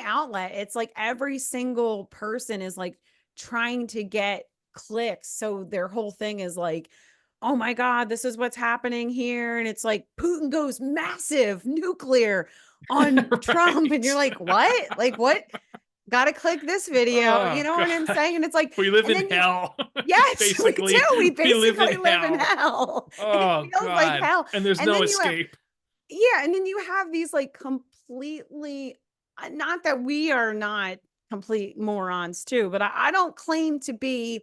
outlet, it's like every single person is like trying to get clicks. So their whole thing is like, oh my God, this is what's happening here. And it's like Putin goes massive nuclear on Trump. And you're
Right.
like, what? Like what? Gotta click this video. You
Oh
know what I'm
god.
saying? And it's like,
We live
and
in
then you
hell.
yes, we do.
Basically,
We
we live in
basically live in
hell.
hell. It
Oh
feels like
god.
hell.
And there's
And
no
then you have
escape.
yeah, and then you have these like completely not that we are not complete morons too, but I don't claim to be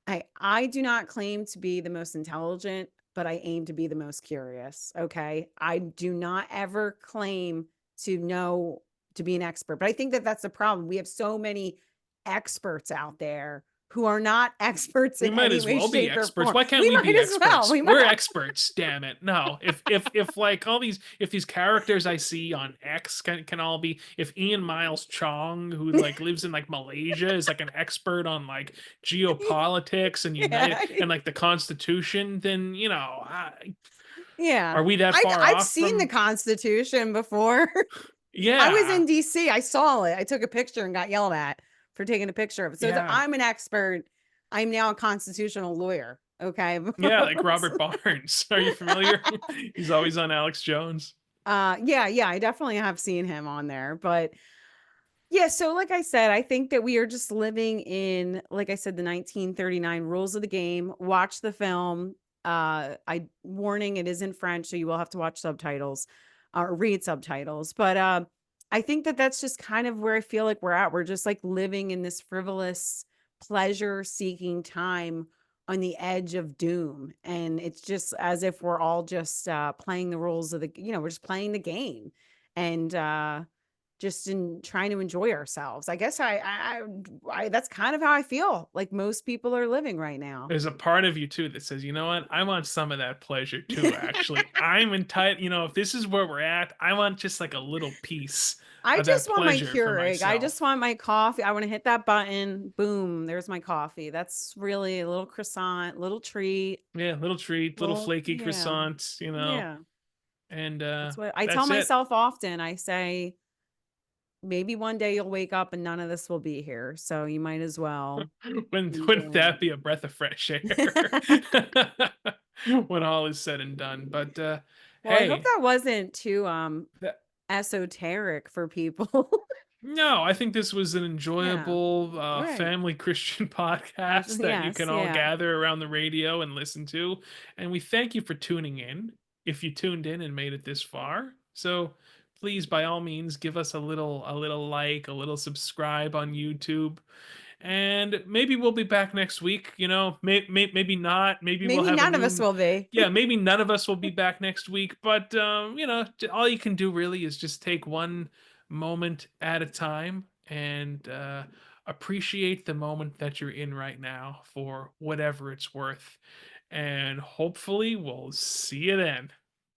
hey, I do not claim to be the most intelligent, but I aim to be the most curious. Okay. I do not ever claim to know to be an expert, but I think that that's the problem. We have so many experts out there who are not experts
We
in
might
any
as
way,
well be
shape, or
experts.
form.
Why can't
We
we
might
be
as well.
experts?
We
We're
might.
experts, damn it. No. If like all these, if these characters I see on X can all be, if Ian Miles Chong, who like lives in like Malaysia, is like an expert on like geopolitics and
Yeah.
like the Constitution, then
Yeah.
are we that far
I've
off
seen the
from?
Constitution before. I was
Yeah.
in DC. I saw it. I took a picture and got yelled at for taking a picture of it. So
Yeah.
I'm an expert. I'm now a constitutional lawyer. Okay.
Yeah, like Robert Barnes. Are you familiar? He's always on Alex Jones.
Yeah, I definitely have seen him on there. But yeah, so like I said, I think that we are just living in, like I said, the 1939 rules of the game. Watch the film. I warning, it is in French, so you will have to watch subtitles or read subtitles. But I think that that's just kind of where I feel like we're at. We're just like living in this frivolous, pleasure-seeking time on the edge of doom, and it's just as if we're all just playing the rules of the, we're just playing the game, and just in trying to enjoy ourselves. I guess that's kind of how I feel like most people are living right now.
There's a part of you too that says, you know what? I want some of that pleasure too, actually. I'm entitled, if this is where we're at, I want just like a little piece
I
of that
just want my
pleasure for
Keurig. I just
myself.
want my coffee. I want to hit that button. Boom, there's my coffee. That's really a little croissant, little treat,
Yeah, little treat, little
little
flaky
yeah.
croissants,
Yeah.
and
That's what I tell
that's it.
myself often. I say maybe one day you'll wake up and none of this will be here. So you might as well be
Wouldn't
enjoying
that be a breath of fresh air
it.
when all is said and done? But
Well, I hope
hey,
that wasn't too
that,
esoteric for people.
no, I think this was an
Yeah.
enjoyable
Right.
family Christian podcast that you
Yes,
can all
yeah.
gather around the radio and listen to. And we thank you for tuning in. If you tuned in and made it this far, so please, by all means, give us a little like, a little subscribe on YouTube, and maybe we'll be back next week. Maybe not. Maybe we'll
Maybe
have a
none of us
new.
will be.
Yeah, maybe none of us will be back next week, but all you can do really is just take one moment at a time and appreciate the moment that you're in right now for whatever it's worth. And hopefully, we'll see you then.